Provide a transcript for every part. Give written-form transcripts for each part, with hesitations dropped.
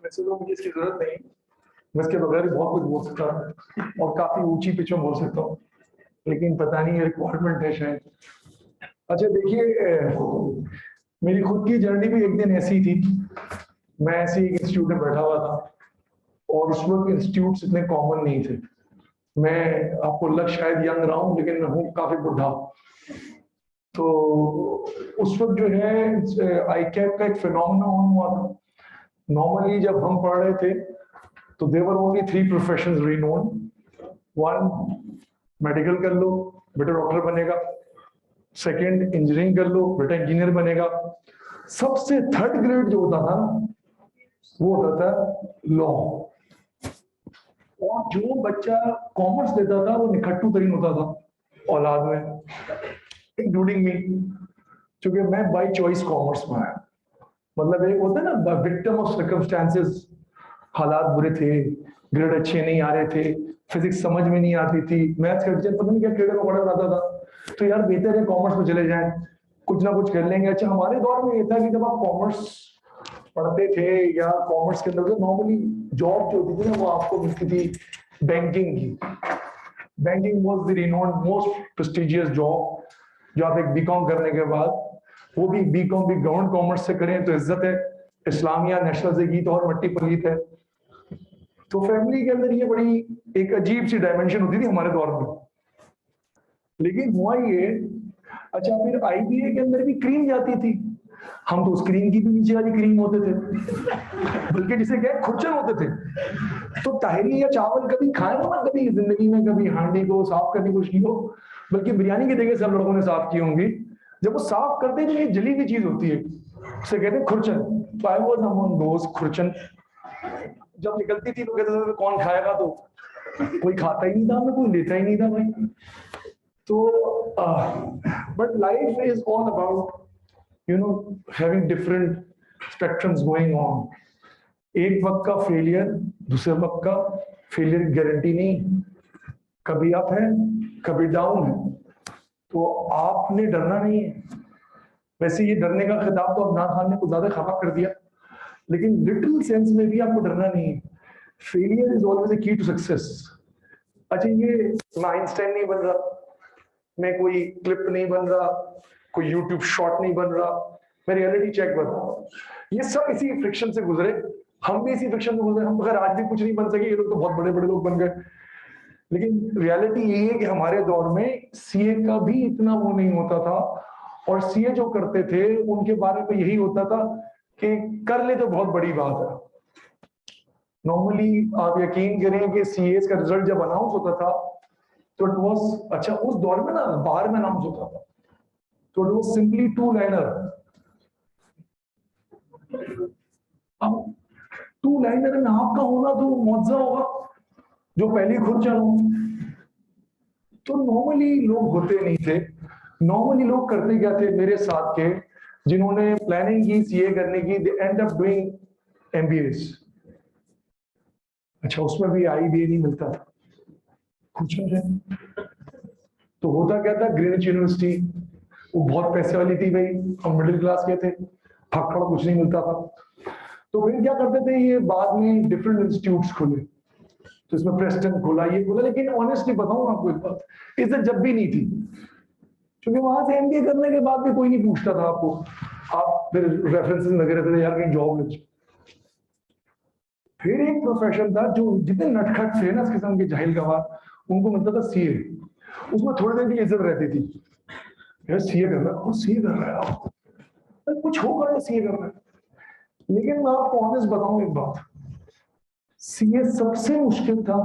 वैसे तो मुझे इसकी जरूरत नहीं, मैं इसके बगैर भी बहुत कुछ बोल सकता हूँ और काफी ऊंची पिच में बोल सकता हूँ, लेकिन पता नहीं रिक्वायरमेंट है शायद। अच्छा देखिए, मेरी खुद की जर्नी भी एक दिन ऐसी थी। मैं ऐसे एक इंस्टीट्यूट में बैठा हुआ था और उस वक्त इंस्टीट्यूट इतने कॉमन नहीं थे। मैं आपको लग शायद यंग रहा हूँ, लेकिन मैं हूँ काफी बुढ़ा। तो उस वक्त जो है आई कैप का एक फिनोमेना ऑन हुआ था। नॉर्मली जब हम पढ़ रहे थे तो देवर ओनली 3 प्रोफेशंस रिनोन। 1, मेडिकल कर लो, बेटा डॉक्टर बनेगा। 2, इंजीनियरिंग कर लो, बेटा इंजीनियर बनेगा। सबसे थर्ड ग्रेड जो होता था वो होता था लॉ। और जो बच्चा कॉमर्स लेता था वो निखट्टू तरीन होता था औलाद में, इंक्लूडिंग मी, क्योंकि मैं बाय चॉइस कॉमर्स में आया। मतलब एक होता है ना, विक्टिम ऑफ सर्कमस्टेंसेस। हालात बुरे थे, ग्रेड अच्छे नहीं आ रहे थे, फिजिक्स समझ में नहीं आती थी, मैथ्स का टीचर पता नहीं क्या कीड़े मकोड़े बनाता था, तो यार बेहतर है कॉमर्स में चले जाएं, कुछ ना कुछ कर लेंगे। अच्छा हमारे दौर में ये था कि जब आप कॉमर्स पढ़ते थे या कॉमर्स के अंदर नॉर्मली जॉब जो होती थी ना वो आपको मिलती थी बैंकिंग की। Banking was the renowned most prestigious job, जो आप एक बीकॉम करने के बाद, वो भी बीकॉम भी गवर्नमेंट कॉमर्स से करें तो इज्जत है, इस्लामिया नेशनल से की तो और मट्टी पलीत है। तो फैमिली के अंदर ये बड़ी एक अजीब सी डायमेंशन होती थी हमारे दौर में। लेकिन हुआ ये, अच्छा फिर आईबीए के अंदर भी क्रीम जाती थी। हम तो उस क्रीम की भी नीचे वाली क्रीम होते थे, बल्कि जिसे क्या खुरचन होते थे। तो ताहरी या चावल कभी खाए हो ना कभी जिंदगी में, कभी हांडी को साफ करने की कोशिश की हो, बल्कि बिरयानी की जगह सब लड़कों ने साफ की होंगी। जब वो साफ करते हैं तो ये जली हुई चीज होती है, उसे कहते हैं खुरचन। तो आई वाज अमंग दोस खुरचन। जब निकलती थी तो कहते थे कौन खाएगा, तो कोई खाता ही नहीं था, हमें कोई लेता ही नहीं था भाई। तो but life is all about having different spectrums going on. एक वक्त का फेलियर, दूसरे वक्त का फेलियर गारंटी नहीं, कभी अप है कभी डाउन है, तो आपने डरना नहीं है। वैसे ये डरने का खिताब तो इमरान खान ने कुछ ज्यादा खराब कर दिया, लेकिन लिटिल सेंस में भी आपको डरना नहीं है। Failure is always the key to success. अच्छा ये मैं आइंस्टाइन नहीं बन रहा, मैं कोई क्लिप नहीं बन रहा, कोई यूट्यूब शॉट नहीं बन रहा, मैं रियलिटी चेक बन रहा हूँ। ये सब इसी फ्रिक्शन से गुजरे, हम भी इसी फ्रिक्शन से गुजरे। हम अगर आज भी कुछ नहीं बन सके, ये लोग तो बहुत बड़े बड़े लोग बन गए। लेकिन रियलिटी यही है कि हमारे दौर में सीए का भी इतना वो नहीं होता था, और सीए जो करते थे उनके बारे में यही होता था कि कर ले तो बहुत बड़ी बात है। नॉर्मली आप यकीन करें कि सीए का रिजल्ट जब अनाउंस होता था तो इट वाज, अच्छा उस दौर में ना बाहर में अनाउंस होता था तो इट वाज सिंपली 2 लाइनर। अब 2 लाइनर में आपका होना तो मुआवजा होगा, जो पहली खुद चलो। तो नॉर्मली लोग होते नहीं थे। नॉर्मली लोग करते क्या थे मेरे साथ के, जिन्होंने प्लानिंग की सीए करने की, दे एंड अप डूइंग एमबीएस। अच्छा उसमें भी आईबीए नहीं मिलता था कुछ में। तो होता क्या था, ग्रीनिच यूनिवर्सिटी वो बहुत पैसे वाली थी भाई, हम मिडिल क्लास के थे, फक्कड़ कुछ नहीं मिलता था। तो फिर क्या करते थे, ये बाद में डिफरेंट इंस्टीट्यूट्स खुले, तो इसमें प्रेस्टन खोला, ये खोला। लेकिन ऑनेस्टली बताऊं आपको एक बात, इज्जत जब भी नहीं थी, क्योंकि वहां से एमबीए करने के बाद भी कोई नहीं पूछता था आपको, आप फिर रेफरेंसेस लगे रहते थे यार कहीं जॉब लग। फिर एक प्रोफेशन था जो जितने नटखट थे ना इस किस्म के जाहिल गवार, उनको मिलता था सीए। उसमें थोड़ी देर की इज्जत रहती थी, यार सीए कर रहा है, सीए कर रहा है, आप कुछ होगा तो सीए कर रहा है। लेकिन मैं आपको ऑनेस्ट बताऊं एक बात, सीए सबसे मुश्किल था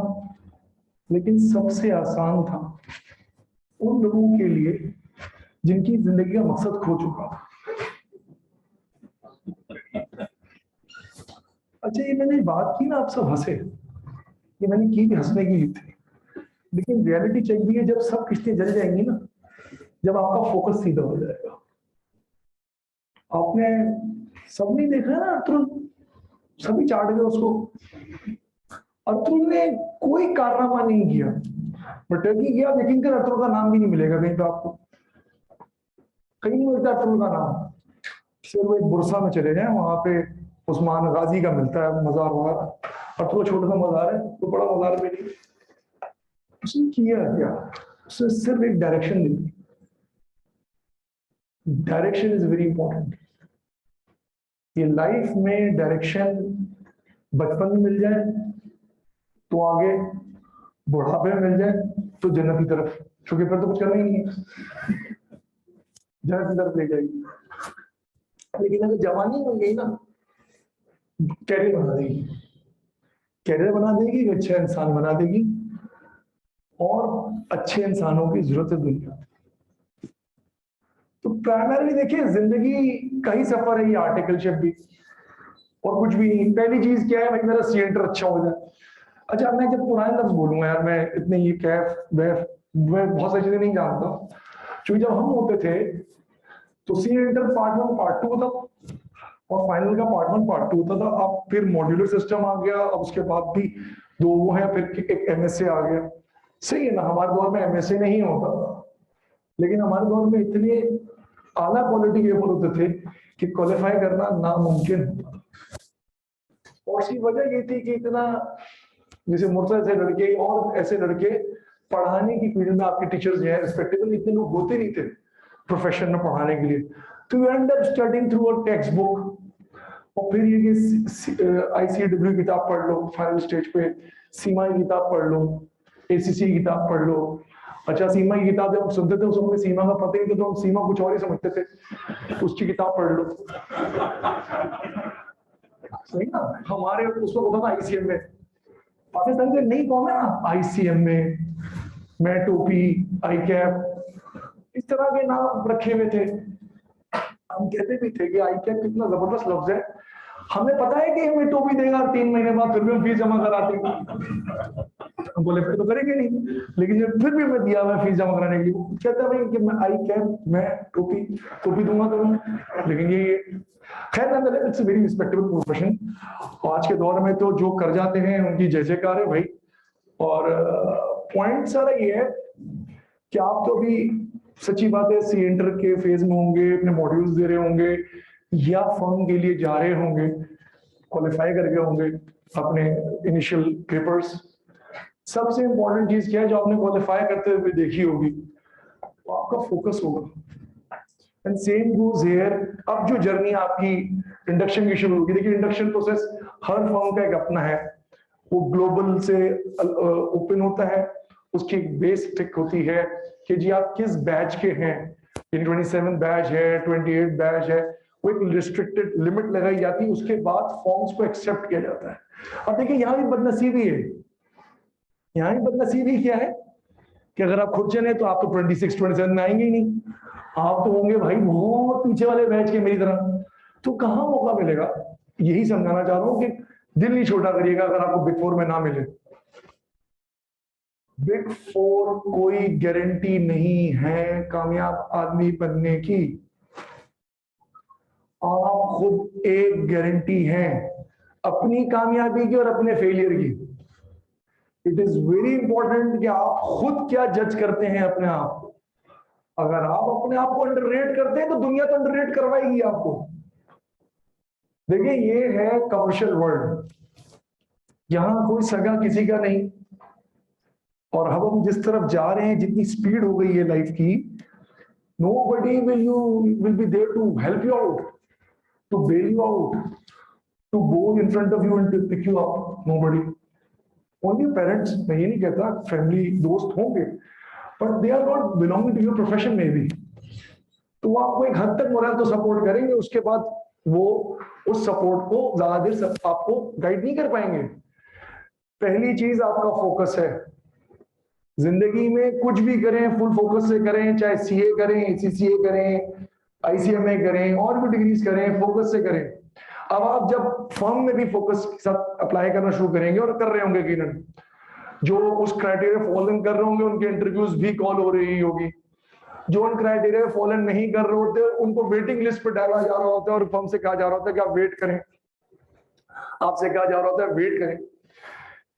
लेकिन सबसे आसान था उन लोगों के लिए जिनकी जिंदगी का मकसद खो चुका था। अच्छा ये मैंने बात की ना, आप सब हंसे, ये मैंने की भी हंसने की थी, लेकिन रियलिटी चेक भी है, जब सब किस्तें जल जाएंगी ना, जब आपका फोकस सीधा हो जाएगा। आपने सब नहीं देखा ना अतुल, सभी चाट गए उसको। अतुल ने कोई कारनामा नहीं किया, बट टर्की गया, यकीन कर अतुल का नाम भी नहीं मिलेगा कहीं पे आपको, कहीं नहीं मिलता अतुल का नाम। सिर्फ वो एक बुरसा में चले जाए, वहां पे उस्मान गाजी का मिलता है मजार वगैरह, और थोड़ा छोटा सा मजार है, तो बड़ा मजार में नहीं। उसने किया क्या, उसने सिर्फ एक direction the. Direction is very important. ये लाइफ में डायरेक्शन बचपन में मिल जाए तो आगे, बुढ़ापे में मिल जाए तो जन्नत की तरफ, क्योंकि फिर तो कुछ करना ही नहीं है, जन्नत की तरफ ले जाएगी। लेकिन अगर जवानी हो गई ना, कैरियर बना देगी, कैरियर बना देगी, अच्छा इंसान बना देगी, और अच्छे इंसानों की जरूरत है दुनिया। तो प्राइमरी देखिए जिंदगी का ही सफर है ये आर्टिकलशिप भी, और कुछ भी नहीं। पहली चीज क्या है भाई, मेरा सीएंटर अच्छा हो जाए। अच्छा, मैं जब पुराने लफ्ज बोलूंगा यार, मैं इतने ये कैफ वैफ मैं बहुत सारी चीजें नहीं जानता, क्योंकि जब हम होते थे तो सीएंटर पार्ट 1 पार्ट 2 था, और फाइनल का पार्ट 1 पार्ट 2 होता था। अब फिर मॉड्यूलर सिस्टम आ गया, अब उसके बाद भी 2 वो है, फिर एक एमएसए आ गया। सही है ना, हमारे दौर में एमएसए नहीं होता था, लेकिन हमारे दौर में इतने आला क्वालिटी पेपर होते थे कि क्वालिफाई करना नामुमकिन होता। और उसकी वजह ये थी कि इतना, जैसे मुर्तजा से लड़के और ऐसे लड़के पढ़ाने की फील्ड में, आपके टीचर्स जो है रिस्पेक्टेबल इतने लोग होते नहीं थे प्रोफेशन में पढ़ाने के लिए, तो you and up studying through a text book. और फिर ये कि आईसीडब्ल्यू किताब पढ़ लो फाइनल स्टेज पे, सीमा की किताब पढ़ लो, एसीसी की किताब पढ़ लो। अच्छा, सीमा की किताब जब हम सुनते थे उस समय सीमा का पता ही था, तो हम सीमा कुछ और ही समझते थे, उसकी किताब पढ़ लो। सही ना, हमारे उसको होता था आईसीएम में, पाकिस्तान के नई कौम है ना, आईसीएम में मैं टोपी, आई कैप, इस तरह के नाम रखे हुए थे। हम कहते भी थे कि आई कैप कितना जबरदस्त लफ्ज है, हमें पता है कि हमें टोपी देगा 3 महीने बाद, फिर भी हम फीस जमा कराते हैं। हम बोले फिर तो करेंगे नहीं, लेकिन जब फिर भी मैं दिया हुआ फीस जमा कराने के लिए, कहता भाई कि मैं आई कैप, मैं टोपी दूंगा करूंगा। लेकिन ये खैर इट्स वेरी रिस्पेक्टेबल प्रोफेशन। आज के दौर में तो जो कर जाते हैं उनकी जय जयकार है भाई। और पॉइंट सारा ये है कि आप तो अभी सच्ची बात है सी इंटर के फेज में होंगे, अपने मॉड्यूल्स दे रहे होंगे, या फर्म के लिए जा रहे होंगे, क्वालिफाई करके होंगे अपने इनिशियल पेपर्स। सबसे इंपॉर्टेंट चीज क्या है जो आपने क्वालिफाई करते हुए देखी होगी, तो आपका फोकस होगा। And same goes here. अब जो जर्नी आपकी इंडक्शन की शुरू होगी, देखिए इंडक्शन प्रोसेस हर फर्म का एक अपना है, वो ग्लोबल से ओपन होता है, उसकी एक बेस टिक होती है कि जी आप किस बैच के हैं। 27 बैच है, 28 बैच है, वो एक रिस्ट्रिक्टेड लिमिट लगाई जाती है, उसके बाद फॉर्म्स को एक्सेप्ट किया जाता है। अब देखिए यहाँ भी बदनसीबी है, यहाँ भी बदनसीबी क्या है कि अगर आप खुद चले तो आप तो 26 27 में आएंगे ही नहीं, आप तो होंगे भाई बहुत पीछे वाले बैच के मेरी तरह, तो कहाँ मौका मिलेगा। यही समझाना चाह रहा हूँ कि दिल नहीं छोटा करिएगा अगर आपको बिग 4 में ना मिले। बिग 4 कोई गारंटी नहीं है कामयाब आदमी बनने की, आप खुद एक गारंटी है अपनी कामयाबी की और अपने फेलियर की। इट इज वेरी इंपॉर्टेंट कि आप खुद क्या जज करते हैं अपने आप को। अगर आप अपने आप को अंडररेट करते हैं तो दुनिया तो अंडररेट करवाएगी आपको। देखिए ये है कमर्शियल वर्ल्ड, यहां कोई सगा किसी का नहीं, और हम जिस तरफ जा रहे हैं, जितनी स्पीड हो गई है लाइफ की, nobody will be there to help you out, to bail you out, to go in front of you and to pick you up. Nobody. Only parents, मैं ये नहीं कहता, फैमिली दोस्त होंगे, but they are not belonging to your profession maybe. तो वो आपको एक हद तक मोरल तो सपोर्ट करेंगे, उसके बाद वो उस सपोर्ट को ज्यादा देर आपको गाइड नहीं कर पाएंगे। पहली चीज आपका फोकस है। जिंदगी में कुछ भी करें फुल फोकस से करें, चाहे सीए करें, एसीसीए करें, आईसीएमए करें, और भी डिग्रीज करें, फोकस से करें। अब आप जब फर्म में भी फोकस के साथ अप्लाई करना शुरू करेंगे, और कर रहे होंगे यकीनन, जो उस क्राइटेरिया फॉलो कर रहे होंगे उनके इंटरव्यूज भी कॉल हो रही होगी, जो उन क्राइटेरिया फॉलो नहीं कर रहे होते उनको वेटिंग लिस्ट पर डाला जा रहा होता है, और फर्म से कहा जा रहा होता है कि आप वेट करें, आपसे कहा जा रहा होता है वेट करें।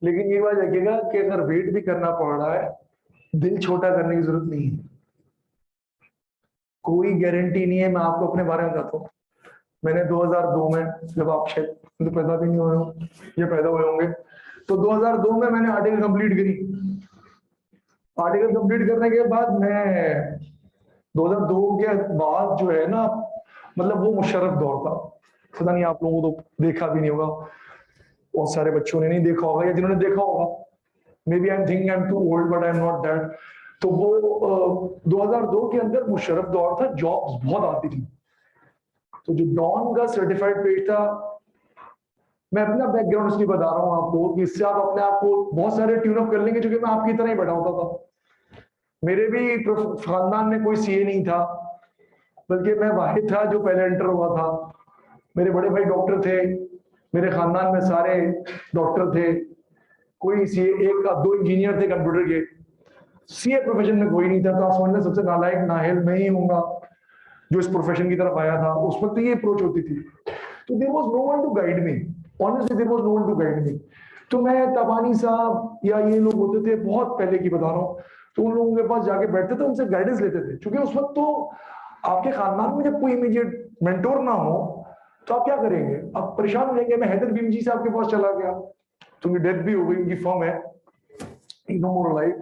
लेकिन ये बात रखिएगा कि अगर वेट भी करना पड़ रहा है, दिल छोटा करने की जरूरत नहीं है। कोई गारंटी नहीं है, मैं आपको अपने बारे में बताता हूँ, मैंने 2002 में, जब आप शायद तो पैदा भी नहीं हुए हो या पैदा हुए होंगे, तो 2002 में मैंने आर्टिकल कंप्लीट करी। आर्टिकल कंप्लीट करने के बाद मैं 2002 के बाद जो है ना, मतलब वो मुशर्रफ दौर था। पता नहीं आप लोगों को तो देखा भी नहीं होगा, बहुत सारे बच्चों ने नहीं देखा होगा, या जिन्होंने देखा होगा, maybe I am thinking I am too old but I am not that. तो वो 2002 के अंदर मुशर्रफ दौर था, जॉब्स बहुत आती थी। तो जो डॉन का सर्टिफाइड पेज था, मैं अपना बैकग्राउंड इसलिए बता रहा हूँ आपको कि इससे आप अपने आप को बहुत सारे ट्यून अप कर लेंगे, क्योंकि मैं आपकी तरह ही बैठा होता था। मेरे भी खानदान में कोई सीए नहीं था, बल्कि मैं वाहिद था जो पहले एंटर हुआ था। मेरे बड़े भाई डॉक्टर थे, मेरे खानदान में सारे डॉक्टर थे, कोई सीए, एक दो इंजीनियर थे कंप्यूटर के, सीए प्रोफेशन में कोई नहीं था। तो आप समझ लें सबसे नालायक नाहिल मैं ही हूँगा जो इस प्रोफेशन की तरफ आया था। उस वक्त ये अप्रोच होती थी। तो there was no one to guide me, honestly there was no one to guide me. तो मैं तबानी साहब या ये लोग होते थे, बहुत पहले की बता रहा हूँ, तो उन लोगों के पास जाके बैठते थे, उनसे गाइडेंस लेते थे। क्योंकि उस वक्त तो आपके खानदान में जब कोई इमीडिएट मेंटोर ना हो तो आप क्या करेंगे, आप परेशान हो जाएंगे। मैं हैदर भीम जी साहब के पास चला गया, तो उनकी डेथ भी हो गई, उनकी फर्म है नो मोर लाइफ,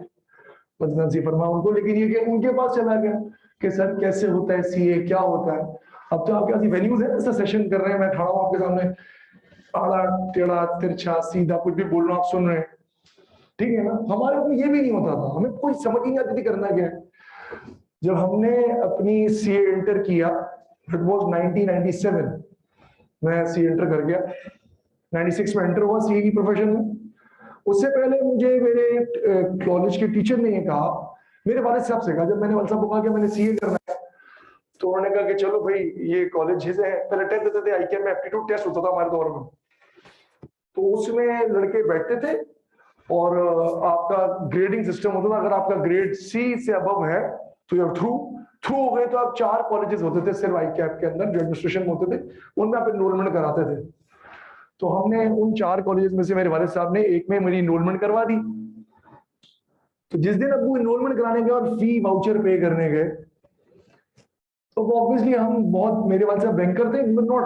बदनसी फरमा उनको, लेकिन ये कि उनके पास चला गया कि सर कैसे होता है सीए, क्या होता है। अब तो आपके पास वैल्यूज है, ऐसा सेशन कर रहे हैं, मैं खड़ा हूं आपके सामने, आड़ा टेढ़ा तिरछा सीधा कुछ भी बोल रहा हूं, आप सुन रहे हैं, ठीक है ना। हमारे में ये भी नहीं होता था, हमें कोई समझ ही नहीं आती थी करना क्या है। जब हमने अपनी सीए इंटर किया, इट वाज 1997, मैं सीए इंटर कर गया, 96 में इंटर हुआ सीए की प्रोफेशन में। उससे पहले मुझे मेरे कॉलेज के टीचर ने ये कहा, मेरे वालिद साहब से कहा, जब मैंने वालिद साहब को कहा कि मैंने सीए करना है, तो उन्होंने कहा कि चलो भाई ये कॉलेज है, पहले टेस्ट देते थे, आईकेएम में एप्टीट्यूड टेस्ट होता था हमारे दौर में, तो उसमें लड़के बैठते थे और आपका ग्रेडिंग सिस्टम होता था। अगर आपका ग्रेड सी से अबव है तो you're थ्रू हो गए, तो आप 4 कॉलेजेस होते थे सिर्फ आईकेएम के अंदर जो एडमिनिस्ट्रेशन होते थे, उनमें आप एनरोलमेंट कराते थे। तो हमने उन 4 कॉलेजेस में से मेरे वालिद साहब ने एक में मेरी एनरोलमेंट करवा दी। तो जिस दिन अबू एनरोलमेंट कराने के बाद फी वाउचर पे करने गए, तो ऑब्वियसली हम बहुत, मेरे वाले साहब बैंकर थे, not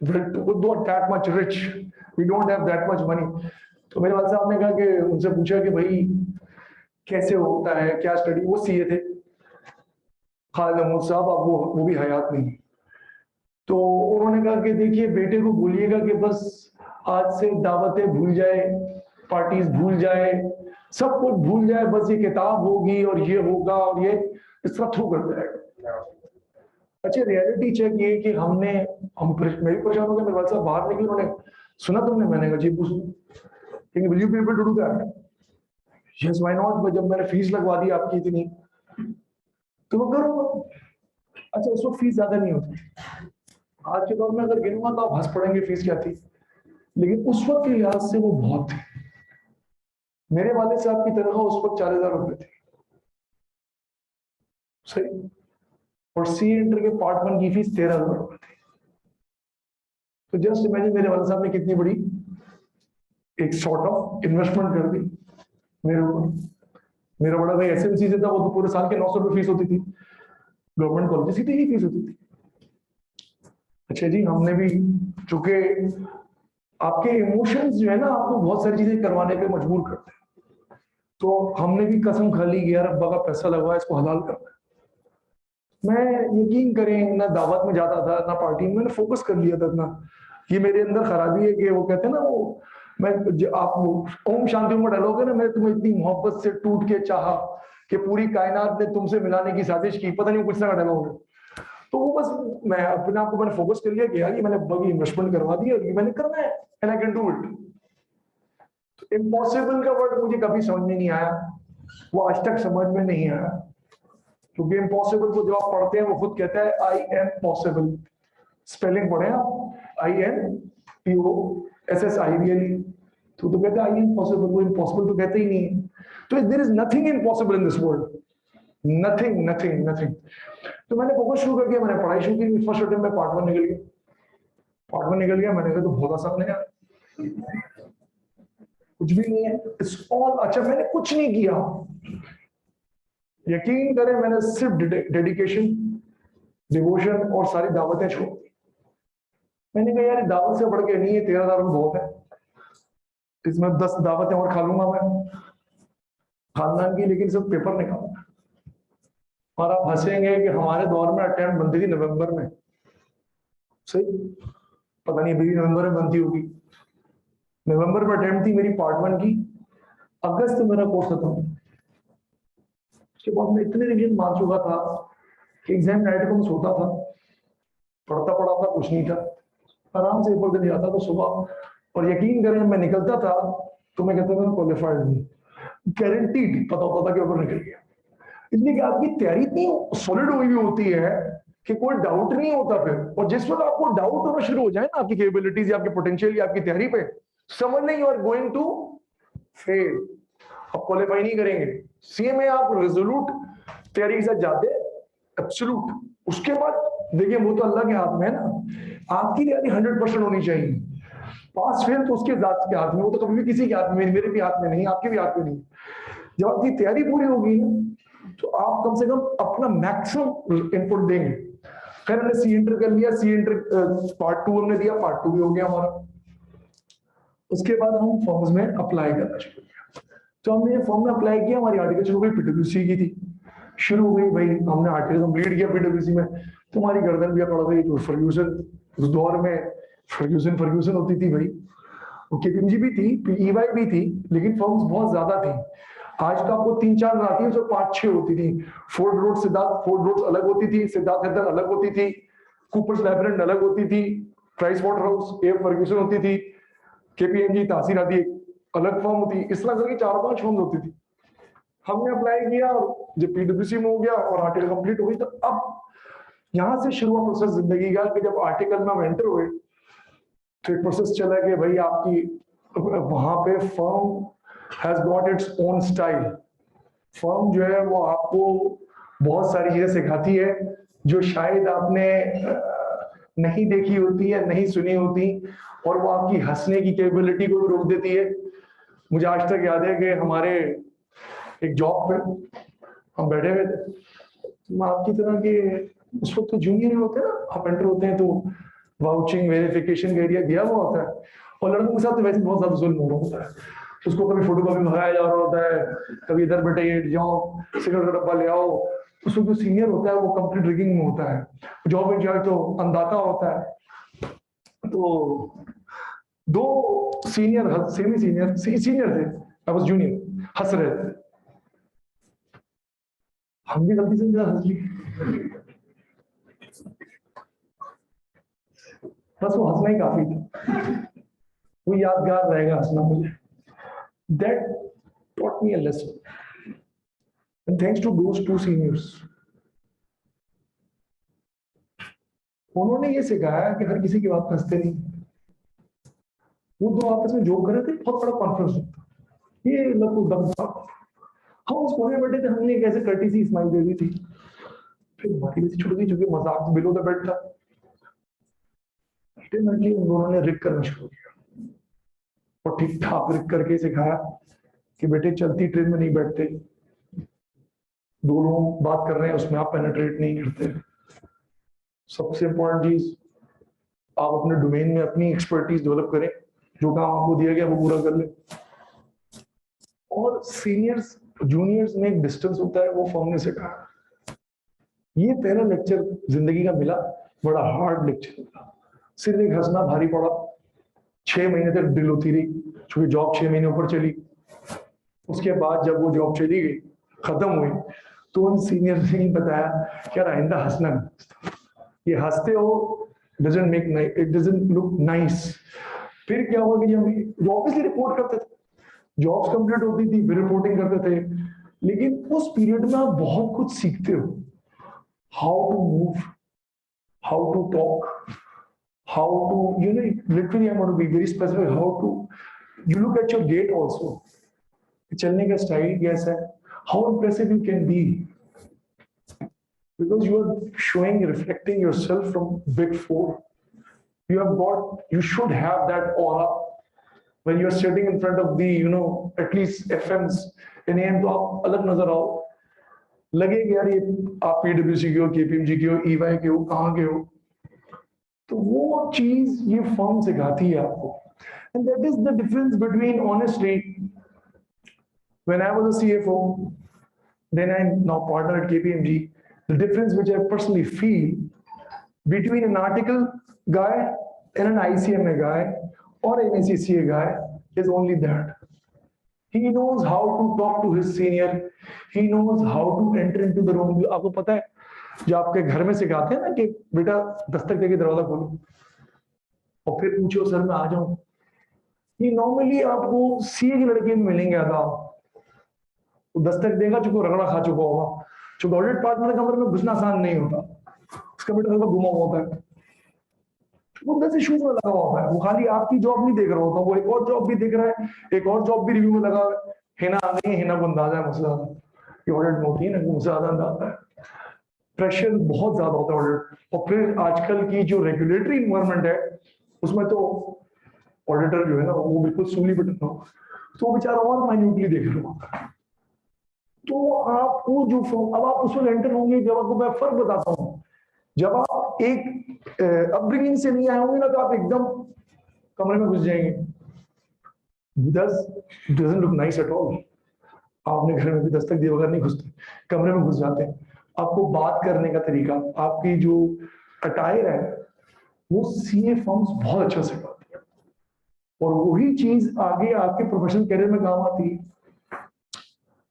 that much rich, we don't have that much money. तो मेरे वाले साहब ने कहा कि उनसे पूछा कि भाई कैसे होता है, क्या स्टडी, वो सीए थे खालिद महमूद साहब, अब वो भी हयात नहीं। तो उन्होंने कहा कि देखिए बेटे को बोलिएगा कि बस आज से दावतें भूल जाए, पार्टीज भूल जाए, सब कुछ भूल जाए, बस ये किताब होगी और ये होगा और ये इस तरह थ्रू कर जाएगा। अच्छा रियलिटी चेक ये कि हमने, मैं भी परेशान हो गया, मेरे वाले साहब बाहर निकले, उन्होंने सुना तुमने, मैंने कहा जी पूछ, will you be able to do that, yes why not, जब मैंने फीस लगवा दी आपकी इतनी तो मैं करूंगा। अच्छा उस वक्त फीस ज्यादा नहीं होती, आज के दौर में अगर गिनूंगा तो आप हंस पड़ेंगे फीस क्या थी, लेकिन उस वक्त के लिहाज से वो बहुत थी। मेरे वाले साहब की तनख्वाह उस वक्त 40,000 रुपए थी, सही, और सी इंटर के पार्ट 1 की फीस 13,000 रुपए थी। तो जस्ट इमेजिन मेरे वाले साहब ने कितनी बड़ी एक सॉर्ट ऑफ इन्वेस्टमेंट कर दी मेरे ऊपर। मेरा बड़ा भाई एसएमसी से था, वो तो पूरे साल के 900 रुपए फीस होती थी, गवर्नमेंट कॉलेज की ही फीस होती थी। अच्छा जी, हमने भी, चूंकि आपके इमोशंस जो है ना आपको बहुत सारी चीजें करवाने पे मजबूर करते हैं, तो हमने भी कसम खा ली कि यार अब्बा का पैसा लगा है, इसको हलाल करना है। मैं यकीन करें ना दावत में जाता था ना पार्टी में, मैंने फोकस कर लिया था इतना। ये मेरे अंदर खराबी है कि वो कहते हैं ना, वो मैं आप ओम शांति में डालोगे ना, मैं तुम्हें इतनी मोहब्बत से टूट के चाहा कि पूरी कायनात ने तुमसे मिलाने की साजिश की, पता नहीं कुछ ना डालोगे। तो वो बस मैं अपने आप को मैंने फोकस कर लिया कि यार ये मैंने बगी इन्वेस्टमेंट करवा दी और ये मैंने करना है and I can do it. तो इम्पॉसिबल का वर्ड मुझे कभी समझ में नहीं आया, वो आज तक समझ में नहीं आया, क्योंकि इम्पॉसिबल को जब आप पढ़ते हैं वो खुद कहता है आई एम पॉसिबल, स्पेलिंग पढ़े आप, INPOSSIBLE, तो कहते हैं आई एम पॉसिबल, वो इम्पॉसिबल तो कहते ही नहीं है। तो there is nothing impossible in this world, nothing nothing nothing. तो मैंने फोकस शुरू कर दिया, मैंने पढ़ाई शुरू की, फर्स्ट अटेम्प्ट में पार्ट 1 निकल गया, पार्ट 1 निकल गया, मैंने कहा तो बहुत आसान है यार, कुछ भी नहीं है, इट्स ऑल। अच्छा मैंने कुछ नहीं किया, यकीन करें, मैंने सिर्फ डेडिकेशन, डिवोशन और सारी दावतें छोड़ दी। मैंने कहा यार दावत से बढ़ के नहीं है, 13,000 बहुत है, इसमें 10 दावतें और खा लूंगा मैं खानदान की, लेकिन सिर्फ पेपर निकालूंगा। और आप हंसेंगे कि हमारे दौर में अटेम्प्ट बनती थी नवंबर में, सही, पता नहीं अभी नवंबर में बनती होगी। नवंबर में अटेम्प्ट थी मेरी पार्ट 1 की, अगस्त में मेरा कोर्स खत्म। उसके बाद मैं इतने रिवीजन मार चुका था कि एग्जाम नाइट को मैं सोता था, पढ़ता था, कुछ नहीं था, आराम से पेपर देने जाता था सुबह, और यकीन करें मैं निकलता था तो मैं कहता था क्वालिफाइड हूँ, गारंटीड पता होता था कि पेपर निकल गया। इसलिए कि आपकी तैयारी इतनी सॉलिड हुई भी होती है कि कोई डाउट नहीं होता फिर। और जिस वक्त आपको डाउट होना शुरू हो जाए ना आपकी कैपेबिलिटीज या आपके पोटेंशियल या आपकी तैयारी पे, समझ नहीं you are going to fail, आप क्वालिफाई नहीं करेंगे। सीए में आप रेजोल्यूट तैयारी के साथ जाते एब्सोल्यूट, उसके बाद देखिए वो तो अल्लाह के हाथ में है ना, आपकी तैयारी 100% होनी चाहिए। पास फेल तो उसके हाथ के हाथ में, वो तो कभी भी किसी के हाथ में, मेरे भी हाथ में नहीं, आपके भी हाथ में नहीं। जब आपकी तैयारी पूरी होगी तो आप कम से कम अपना मैक्सिमम इनपुट देंगे। फिर हमने सी एंटर कर लिया, सी एंटर पार्ट 2 हमने दिया, पार्ट 2 भी हो गया हमारा। उसके बाद हम फॉर्म्स में अप्लाई करना शुरू किया। तो हमने ये फॉर्म में अप्लाई किया, हमारी आर्टिकल शुरू हुई, पीडब्ल्यूसी की थी, शुरू हुई भाई, हमने आर्टिकल कंप्लीट किया पीडब्ल्यूसी में, तो हमारी गर्दन भी पड़ गई। तो फर्ग्यूसन, उस दौर में फर्ग्यूसन होती थी भाई, केपीएमजी भी थी, ईवाई भी थी, लेकिन फॉर्म्स बहुत ज्यादा थी। आज तो आपको 3-4 आती है, जो 5-6 होती थी। Ford road Siddharth, Ford road अलग होती थी, सिद्धार्थ हेदर अलग होती थी, कूपर्स लैबोरेटरी अलग होती थी, प्राइस वाटर हाउस ए फर्ग्यूसन होती थी, केपीएमजी तासीर आदि अलग फॉर्म होती, इस तरह करके 4-5 फॉर्म होती थी। हमने अप्लाई किया, जब पीडब्ल्यूसी में हो गया और आर्टिकल कंप्लीट हो गई, तो अब यहां से शुरू हुआ प्रोसेस जिंदगी का कि जब आर्टिकल में हम एंटर हुए तो एक प्रोसेस चला कि भाई आपकी वहां पे firm has got its own style. Firm जो है वो आपको बहुत सारी चीजें सिखाती है जो शायद आपने नहीं देखी होती है, नहीं सुनी होती, और वो आपकी हंसने की कैपेबिलिटी को भी रोक देती है। मुझे आज तक याद है कि हमारे एक जॉब पे हम बैठे हुए थे, आपकी तरह के उस वक्त तो जूनियर होते हैं ना, आप एंटर होते हैं तो वाउचिंग वेरिफिकेशन का एरिया दिया हुआ होता है, और लड़कों के साथ तो वैसे बहुत ज्यादा जुल्म हो रहा होता है। उसको कभी फोटोकॉपी भगाया जा रहा होता है, कभी इधर बैठे जाओ, सिगरेट का डब्बा ले आओ। उसको जो सीनियर होता है वो कंप्लीट रिगिंग में होता है, जॉब इंचार्ज तो अंदाता होता है। तो 2 सीनियर, सेमी सीनियर थे, आई वाज जूनियर, हंस रहे थे, हम भी गलती से हंस लिए, बस वो हंसना ही काफी था, वो यादगार रहेगा हंसना मुझे। That taught me a lesson, and thanks to those 2 seniors, उन्होंने ये सिखाया कि हर किसी की बात हंसते नहीं। वो 2 आपस में जोक कर रहे थे, बहुत बड़ा कॉन्फ्रेंस होता, ये लगभग दम था, हम उस कोने में बैठे थे, हमने कैसे कर्टी सी स्माइल दे दी थी, फिर हमारी वैसी छुट गई, क्योंकि मजाक बिलो द बेड था। अल्टीमेटली उन दोनों ने रिक करना शुरू किया, और ठीक ठाक रिक करके सिखाया कि बेटे चलती ट्रेन में नहीं बैठते, 2 लोग बात कर रहे हैं उसमें आप पेनिट्रेट नहीं करते। सबसे इंपॉर्टेंट चीज, आप अपने डोमेन में अपनी एक्सपर्टीज डेवलप करें, जो काम आपको दिया गया वो पूरा कर ले। और सीनियर्स जूनियर्स में एक डिस्टेंस होता है, वो फॉर्म ने सिखाया। ये पहला लेक्चर जिंदगी का मिला, बड़ा हार्ड लेक्चर था, सिर्फ एक हंसना भारी पड़ा। 6 महीने तक ड्रिल होती रही, क्योंकि जॉब 6 महीने ऊपर चली। उसके बाद जब वो जॉब चली गई, खत्म हुई, तो उन सीनियर ने नहीं बताया कि यार आइंदा हंसना नहीं, ये हंसते हो doesn't make nice, it doesn't look nice। फिर क्या हुआ कि जब ऑब्वियसली रिपोर्ट करते थे, जॉब्स कंप्लीट होती थी, फिर रिपोर्टिंग करते थे, लेकिन उस पीरियड में आप बहुत कुछ सीखते हो, how to move, how to talk, how to, literally I'm going to be very specific, how to, you look at your gait also, चलने का स्टाइल कैसा है, how impressive you can be, because you are showing, reflecting yourself from big 4, you should have that aura when you are sitting in front of the, at least FMs in AM, तो आप अलग नजर आओ, लगे कि यार ये आप PwC के हो, KPMG के हो, EY के हो, कहाँ के हो, तो वो चीज ये फर्म सिखाती है आपको, and that is the difference between honestly when I was a CFO, then I now partner at KPMG. The difference which I personally feel between an article guy and an ICMA guy or an ACCA guy is only that. He knows how to talk to his senior. He knows how to enter into the room. आपको पता है जो आपके घर में सिखाते हैं ना कि बेटा दस्तक देके दरवाजा खोलो और फिर पूछो सर मैं आ जाऊं, ये नॉर्मली आपको सीए के लड़के में मिलेंगे आधा, वो दस्तक देगा चूंकि रगड़ा खा चुका होगा, चूंकि ऑडिट पार्टनर के कमरे में घुसना आसान नहीं होता, उसका बेटा थोड़ा घुमा होता है, वो 10 इश्यूज में लगा होता है, वो खाली आपकी जॉब नहीं देख रहा होता, वो एक और जॉब भी देख रहा है, एक और जॉब भी रिव्यू में लगा है ना, नहीं है ना, को अंदाजा है मुझसे ज्यादा, ये ऑडिट में होती है ना, मुझसे ज्यादा अंदाजा है, प्रेशर बहुत ज्यादा होता है ऑडिट, और फिर आजकल की जो रेगुलेटरी इन्वायरमेंट है उसमें तो ऑडिटर जो है ना वो बिल्कुल सूली पे टकरा, तो बेचारा और माइन्यूटली देख रहा होता है। तो आपको जो अब आप उसमें एंटर होंगे, जब आपको मैं फर्क बताता हूं, जब आप एक अपब्रिंगिंग से नहीं आए होंगे ना तो आप एकदम कमरे में घुस जाएंगे, doesn't look nice at all, आपने घर में भी दस्तक दिए बगैर नहीं घुसते, कमरे में घुस जाते हैं। आपको बात करने का तरीका, आपकी जो अटायर है वो सीए फर्म्स बहुत अच्छा सिखाती है, और वही चीज आगे आपके प्रोफेशनल करियर में काम आती है।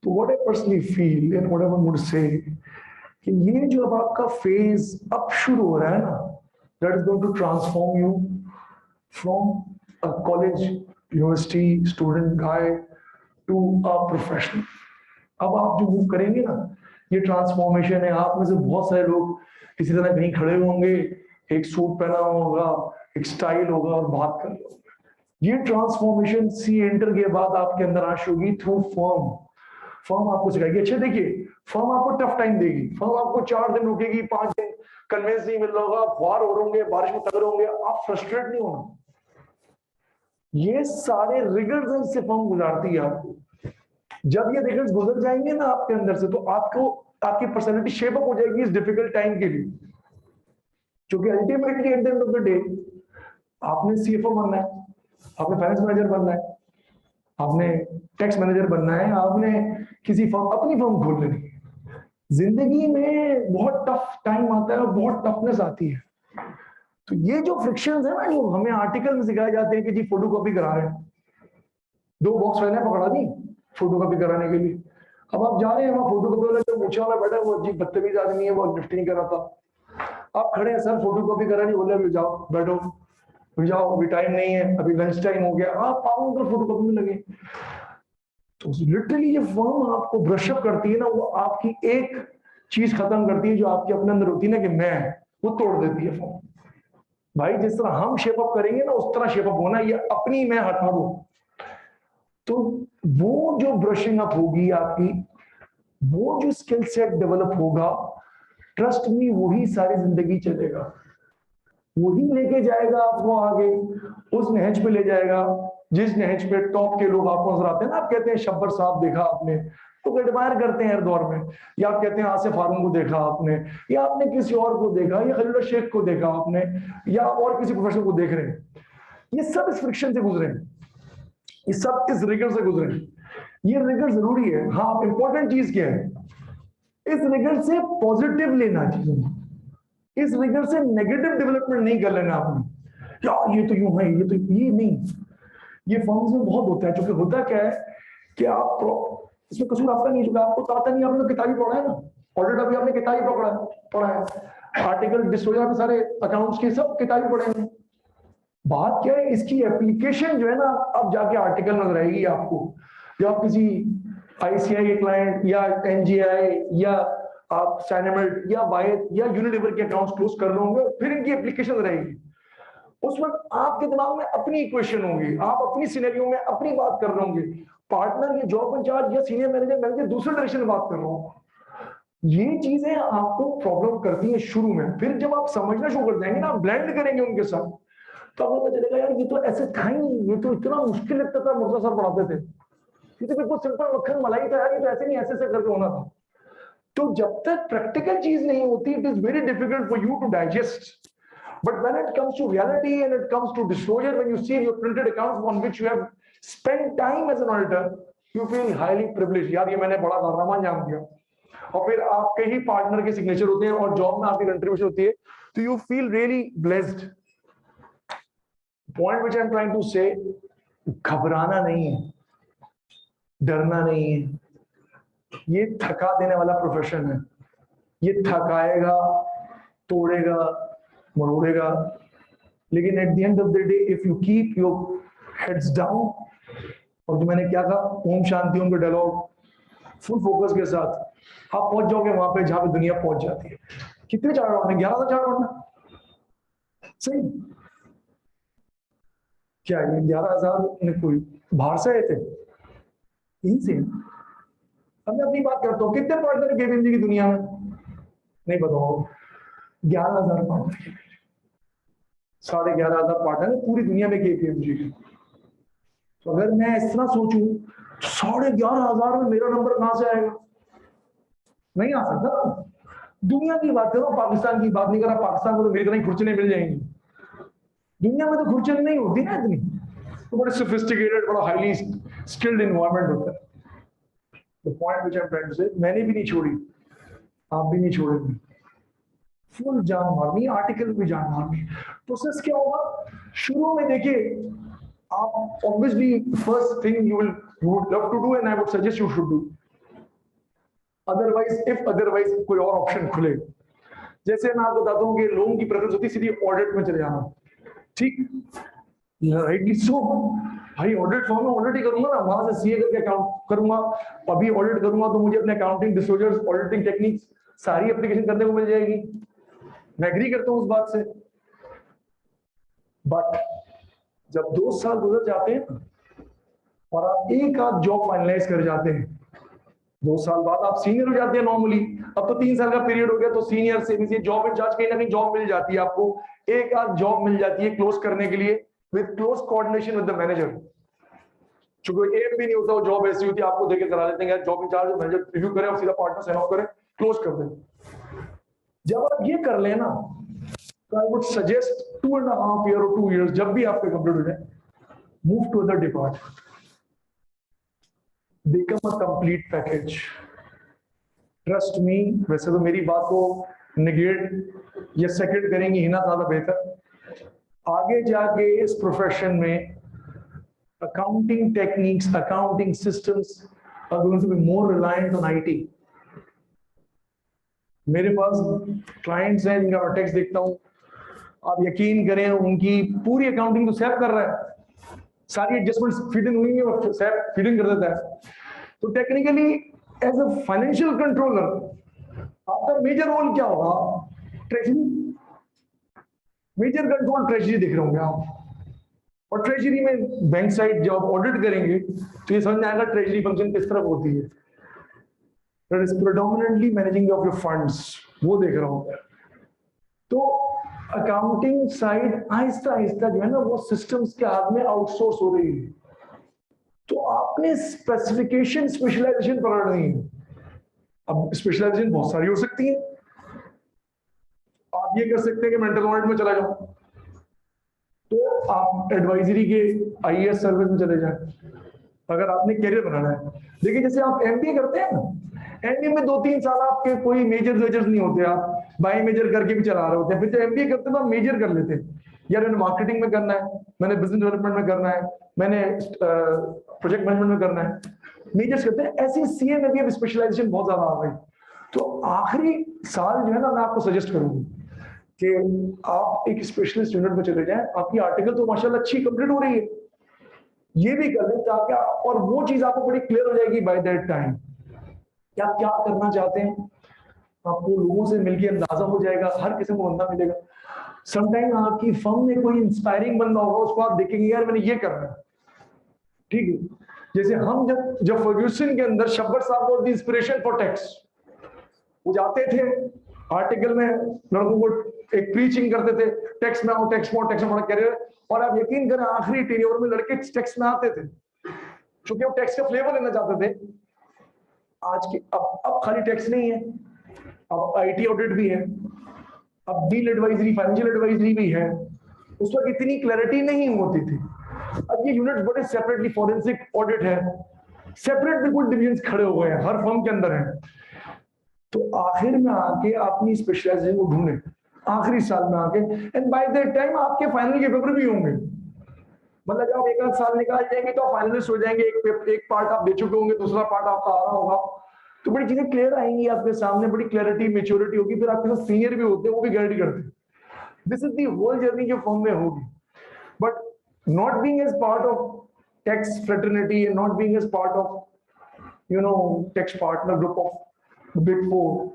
तो what I personally feel and what I would say कि ये जो अब आपका फेज अब शुरू हो रहा है ना, that is going to transform you from a college university student guy to a professional. अब आप जो मूव करेंगे ना, ये ट्रांसफॉर्मेशन है, आप में से बहुत सारे लोग इसी तरह कहीं खड़े होंगे, एक सूट पहना होगा, एक स्टाइल होगा और बात कर रहे होंगे। ये ट्रांसफॉर्मेशन सी एंटर के बाद आपके अंदर आ होगी थ्रू फर्म। फर्म आपको सिखाएगी। अच्छा देखिए, फर्म आपको टफ टाइम देगी, फर्म आपको 4 दिन रुकेगी, 5 दिन कन्वेंस नहीं मिल रहा होगा, बाहर हो होंगे, बारिश में तगड़े होंगे, आप फ्रस्ट्रेट नहीं होना। ये सारे रिगर्स से फर्म गुजारती है आपको। जब ये रिगर्स गुजर जाएंगे ना आपके अंदर से, तो आपको आपकी पर्सनैलिटी शेप अप हो जाएगी इस डिफिकल्ट टाइम के लिए, क्योंकि ultimately at the end of the day आपने सीएफओ बनना है, आपने फाइनेंस मैनेजर बनना है, आपने टैक्स मैनेजर बनना है, आपने किसी फर्म अपनी फर्म खोल लेनी है। जिंदगी में बहुत टफ टाइम आता है और बहुत टफनेस आती है। तो ये जो फ्रिक्शंस है ना, जो हमें आर्टिकल में सिखाए जाते हैं कि जी फोटोकॉपी करा रहे हैं, 2 बॉक्स पहले पकड़ा दी फोटोकॉपी कराने के लिए, अब आप जा रहे हैं वहां, फोटोकॉपी वाला जो पूछा वाला बैठा, वो अजीब बदतमीज आदमी है, वो लिफ्ट नहीं कर रहा था, आप खड़े हैं सर फोटोकॉपी करानी, बोले अभी जाओ बैठो, अभी जाओ, अभी टाइम नहीं है, अभी लंच टाइम हो गया, आप पाओ तो फोटोकॉपी में लगे। तो लिटरली ये फर्म आपको ब्रशअप करती है ना, वो आपकी एक चीज खत्म करती है जो आपके अपने अंदर होती है ना कि मैं, वो तोड़ देती है फर्म। भाई जिस तरह हम शेप अप करेंगे ना उस तरह शेप अप होना, ये अपनी मैं हटा दो, तो वो जो ब्रशिंग अप होगी आपकी, वो जो स्किल सेट डेवलप होगा, ट्रस्ट मी वही सारी जिंदगी चलेगा, वही लेके जाएगा आपको आगे, उस नहज पे ले जाएगा जिस नहज पे टॉप के लोग आपको नजर आते हैं ना। आप कहते हैं शब्बर साहब देखा आपने, तो एडमायर करते हैं हर दौर में, या आप कहते हैं आसिफ हारून को देखा आपने, या आपने किसी और को देखा, या खलील शेख को देखा आपने, या और किसी प्रोफेशनल को देख रहे हैं, ये सब इस फ्रिक्शन से गुजरे हैं, ये सब इस रिगर से गुजरे हैं। ये रिगर जरूरी है। हाँ, इंपॉर्टेंट चीज क्या है, इस रिगर से पॉजिटिव लेना चाहिए, इस रिगर से नेगेटिव डेवलपमेंट नहीं कर लेना आपने, यार ये तो यूं है, ये तो ये नहीं। ये फॉर्म्स में बहुत होता है, क्योंकि होता क्या है कि आप इसमें कसूर आपका नहीं, क्योंकि आपको तो आता नहीं, आपने तो किताब ही पढ़ा है ना, ऑडिट अभी आपने किताब ही पढ़ा है, आर्टिकल डिस्क्लोजर के सारे अकाउंट्स के सब किताब ही पढ़े हैं। बात क्या है, इसकी एप्लीकेशन जो है ना, अब जाके आर्टिकल नजर आएगी आपको, जब आप किसी आईसीआई के क्लाइंट या एनजीआई या आप सैनमेल्ट या वायद या यूनिलीवर के अकाउंट्स क्लोज कर होंगे, फिर इनकी एप्लीकेशन रहेगी। उस वक्त आपके दिमाग में अपनी इक्वेशन होगी, आप अपनी सिनेरियो में अपनी बात कर रहे होंगे, पार्टनर या जॉब इंचार्ज या सीनियर मैनेजर दूसरे डायरेक्शन में बात कर रहा हूं। ये चीजें आपको प्रॉब्लम करती है शुरू में, फिर जब आप समझना शुरू कर जाएंगे ना, आप ब्लेंड करेंगे उनके साथ, तो आपको पता चलेगा यार ये तो ऐसे था ही नहीं, ये तो इतना मुश्किल लगता था, मुर्जा सर पढ़ाते थे, ये तो बिल्कुल सिंपल मक्खन मलाई था यार, ये तो ऐसे नहीं ऐसे करके होना था। तो जब तक प्रैक्टिकल चीज नहीं होती, it is very difficult for you to digest. But when it comes to reality and it comes to disclosure, when you see your printed accounts on which you have spent time as an auditor, you feel highly privileged. यार ये मैंने बड़ा कारनामा अंजाम दिया। और फिर आपके ही पार्टनर के सिग्नेचर होते हैं और जॉब में आपकी कंट्रीब्यूशन होती है, तो you feel really blessed. Point which I'm trying to say, घबराना नहीं है, डरना नहीं है, ये थका देने वाला प्रोफेशन है, ये थकाएगा, तोड़ेगा, मरोड़ेगा, लेकिन eight the end of the day if you keep your heads down, और जो मैंने क्या कहा, ओम शांति ओम का डायलॉग, फुल फोकस के साथ आप पहुंच जाओगे वहां पे जहां पे दुनिया पहुंच जाती है। कितने चार राउंड है? 11 चार राउंड है, सही क्या? ये 11,000 में कोई बाहर से आए थे? यहीं से। अब मैं अपनी बात करता हूँ, कितने पार्टनर केपीएमजी की दुनिया में? नहीं बताओ, 11,000 पार्टनर, 11,500 पार्टनर पूरी दुनिया में केपीएमजी के। तो अगर मैं इस तरह सोचूं, 11,500 में मेरा नंबर कहां से आएगा? नहीं आ सकता। दुनिया की बात करो, पाकिस्तान की बात नहीं कर रहा। पाकिस्तान को तो मेरी तरह ही खुर्चने मिल जाएंगी, दुनिया में तो खुर्चने नहीं होती ना इतनी, तो बड़े सोफिस्टिकेटेड, बड़ा हाईली स्किल्ड एनवायरनमेंट होता है। The point which I am trying to say, मैंने भी नहीं छोड़ी, आप भी नहीं छोड़ेंगे, फुल जान मारनी, आर्टिकल भी जान मारनी। प्रोसेस क्या होगा? शुरू में देखिए, आप obviously first thing you would love to do and I would suggest you should do, otherwise कोई और ऑप्शन खुले। जैसे मैं आपको बताता हूँ कि लोगों की प्रेफरेंस होती है सीधी ऑडिट में चले जाना, ठीक, राइटली सो। भाई ऑडिट फॉर्म में ऑडिट ही करूंगा ना, वहां से सीए करके अकाउंट करूंगा, अभी ऑडिट करूंगा तो मुझे अपने अकाउंटिंग डिस्क्लोजर्स, ऑडिटिंग टेक्निक्स सारी एप्लीकेशन करने को मिल जाएगी। मैं एग्री करता हूं उस बात से, बट जब 2 साल गुजर जाते हैं और आप एक आध जॉब फाइनलाइज कर जाते हैं, 2 साल बाद आप सीनियर हो जाते हैं नॉर्मली। अब तो 3 साल का पीरियड हो गया, तो सीनियर से भी जॉब इंचार्ज कहीं ना कहीं जॉब मिल जाती है आपको, एक आध जॉब मिल जाती है क्लोज करने के लिए with close coordination with the manager. चूंकि एम भी नहीं होता, वो जॉब ऐसी होती है आपको देके करा देते हैं, जॉब इंचार्ज मैनेजर रिव्यू करे और सीधा पार्टनर साइन ऑफ करे, क्लोज कर दे। जब आप ये कर लेना, तो आई वुड सजेस्ट 2.5 ईयर और 2 इयर्स, जब भी आपके कंप्लीट हो जाए, move to other department, become a complete package. Trust me, वैसे तो मेरी बात को निगेट या सेकंड करेंगे ही ना, ज्यादा बेहतर। आगे जाके इस प्रोफेशन में accounting techniques, accounting systems are going to be more reliant on IT. मेरे पास क्लाइंट्स हैं जिनका मैं टेक्स्ट देखता हूं, आप यकीन करें उनकी पूरी अकाउंटिंग तो सैप कर रहा है, सारी एडजस्टमेंट्स फीडिंग हुई है और सैप फीडिंग कर देता है। तो technically as a financial controller आपका मेजर रोल क्या होगा? ट्रेजरी, मेजर कंट्रोल ट्रेजरी देख रहे होंगे आप, और ट्रेजरी में बैंक साइड जब ऑडिट करेंगे तो ये समझ में आएगा ट्रेजरी फंक्शन किस तरह होती है। That is predominantly managing of your funds, वो देख रहा हूं। तो अकाउंटिंग साइड आहिस्ता आहिस्ता जो है ना, वो सिस्टम्स के हाथ में आउटसोर्स हो रही है। तो आपने स्पेसिफिकेशन स्पेशलाइजेशन पकड़नी है। अब स्पेशलाइजेशन बहुत सारी हो सकती है। आप ये कर सकते हैं कि मेंटल ऑडिट में चला जाओ, तो आप एडवाइजरी के आईएएस सर्विस में चले जाएं अगर आपने करियर बनाना है। देखिए जैसे आप एमबीए करते हैं ना, एमबीए में 2-3 साल आपके कोई मेजर्स नहीं होते, आप बाय मेजर करके भी चला रहे होते हैं। फिर जब एमबीए करते हैं तो आप मेजर कर लेते हैं, यार मैंने मार्केटिंग में करना है, मैंने बिजनेस डेवलपमेंट में करना है, मैंने प्रोजेक्ट मैनेजमेंट में करना है, मेजर्स करते हैं। ऐसे सीए में भी अब स्पेशलाइजेशन बहुत ज्यादा आ गई। तो आखिरी साल जो है ना, मैं आपको सजेस्ट करूंगी कि आप एक स्पेशलिस्ट यूनिट में चले जाएं। आपकी आर्टिकल तो माशाल्लाह अच्छी कंप्लीट हो रही है, ये भी कर लें ताकि, और वो चीज आपको बड़ी क्लियर हो जाएगी बाय दैट टाइम कि आप क्या करना चाहते हैं। आपको लोगों से मिलके अंदाजा हो जाएगा, हर किस्म का बंदा मिलेगा। समटाइम आपकी फर्म में कोई इंस्पायरिंग बंदा होगा, उसको आप देखेंगे यार मैंने ये करना है, ठीक है। जैसे हम जब फर्ग्यूसन के अंदर शब्बर साहब और द इंस्पिरेशन फॉर टैक्स, वो जाते थे आर्टिकल में लड़कों को एक प्रीचिंग करते थे, टैक्स में आओ, टैक्स में हमारा करियर। और आप यकीन करें आखिरी टेन्योर में लड़के टैक्स में आते थे, क्योंकि वो टैक्स का फ्लेवर लेना चाहते थे। आज के अब खाली टैक्स नहीं है, अब आईटी ऑडिट भी है, अब डील एडवाइजरी, फाइनेंशियल एडवाइजरी भी है, उस वक्त इतनी क्लैरिटी नहीं होती थी। अब ये यूनिट्स बड़े सेपरेटली, फॉरेंसिक ऑडिट है, सेपरेट बिल्कुल डिविजन्स खड़े हो गए हैं, हर फर्म के अंदर है। तो आखिर में आके अपनी स्पेशलाइजेशन को ढूंढे, आखिरी साल में आके, एंड बाय दैट टाइम आपके फाइनल के पेपर भी होंगे। मतलब जब आप एक आध साल निकाल जाएंगे तो फाइनलिस्ट हो जाएंगे, एक पार्ट आप दे चुके होंगे, दूसरा पार्ट आपका आ रहा होगा, तो बड़ी चीजें क्लियर आएंगी आपके सामने, बड़ी क्लैरिटी, मेच्योरिटी होगी। फिर आपके साथ सीनियर भी होते हैं, वो भी गारंटी करते हैं। This is the whole journey जो फॉर्म में होगी। But not being as part of tax fraternity and not being as part of tax partner group of big four,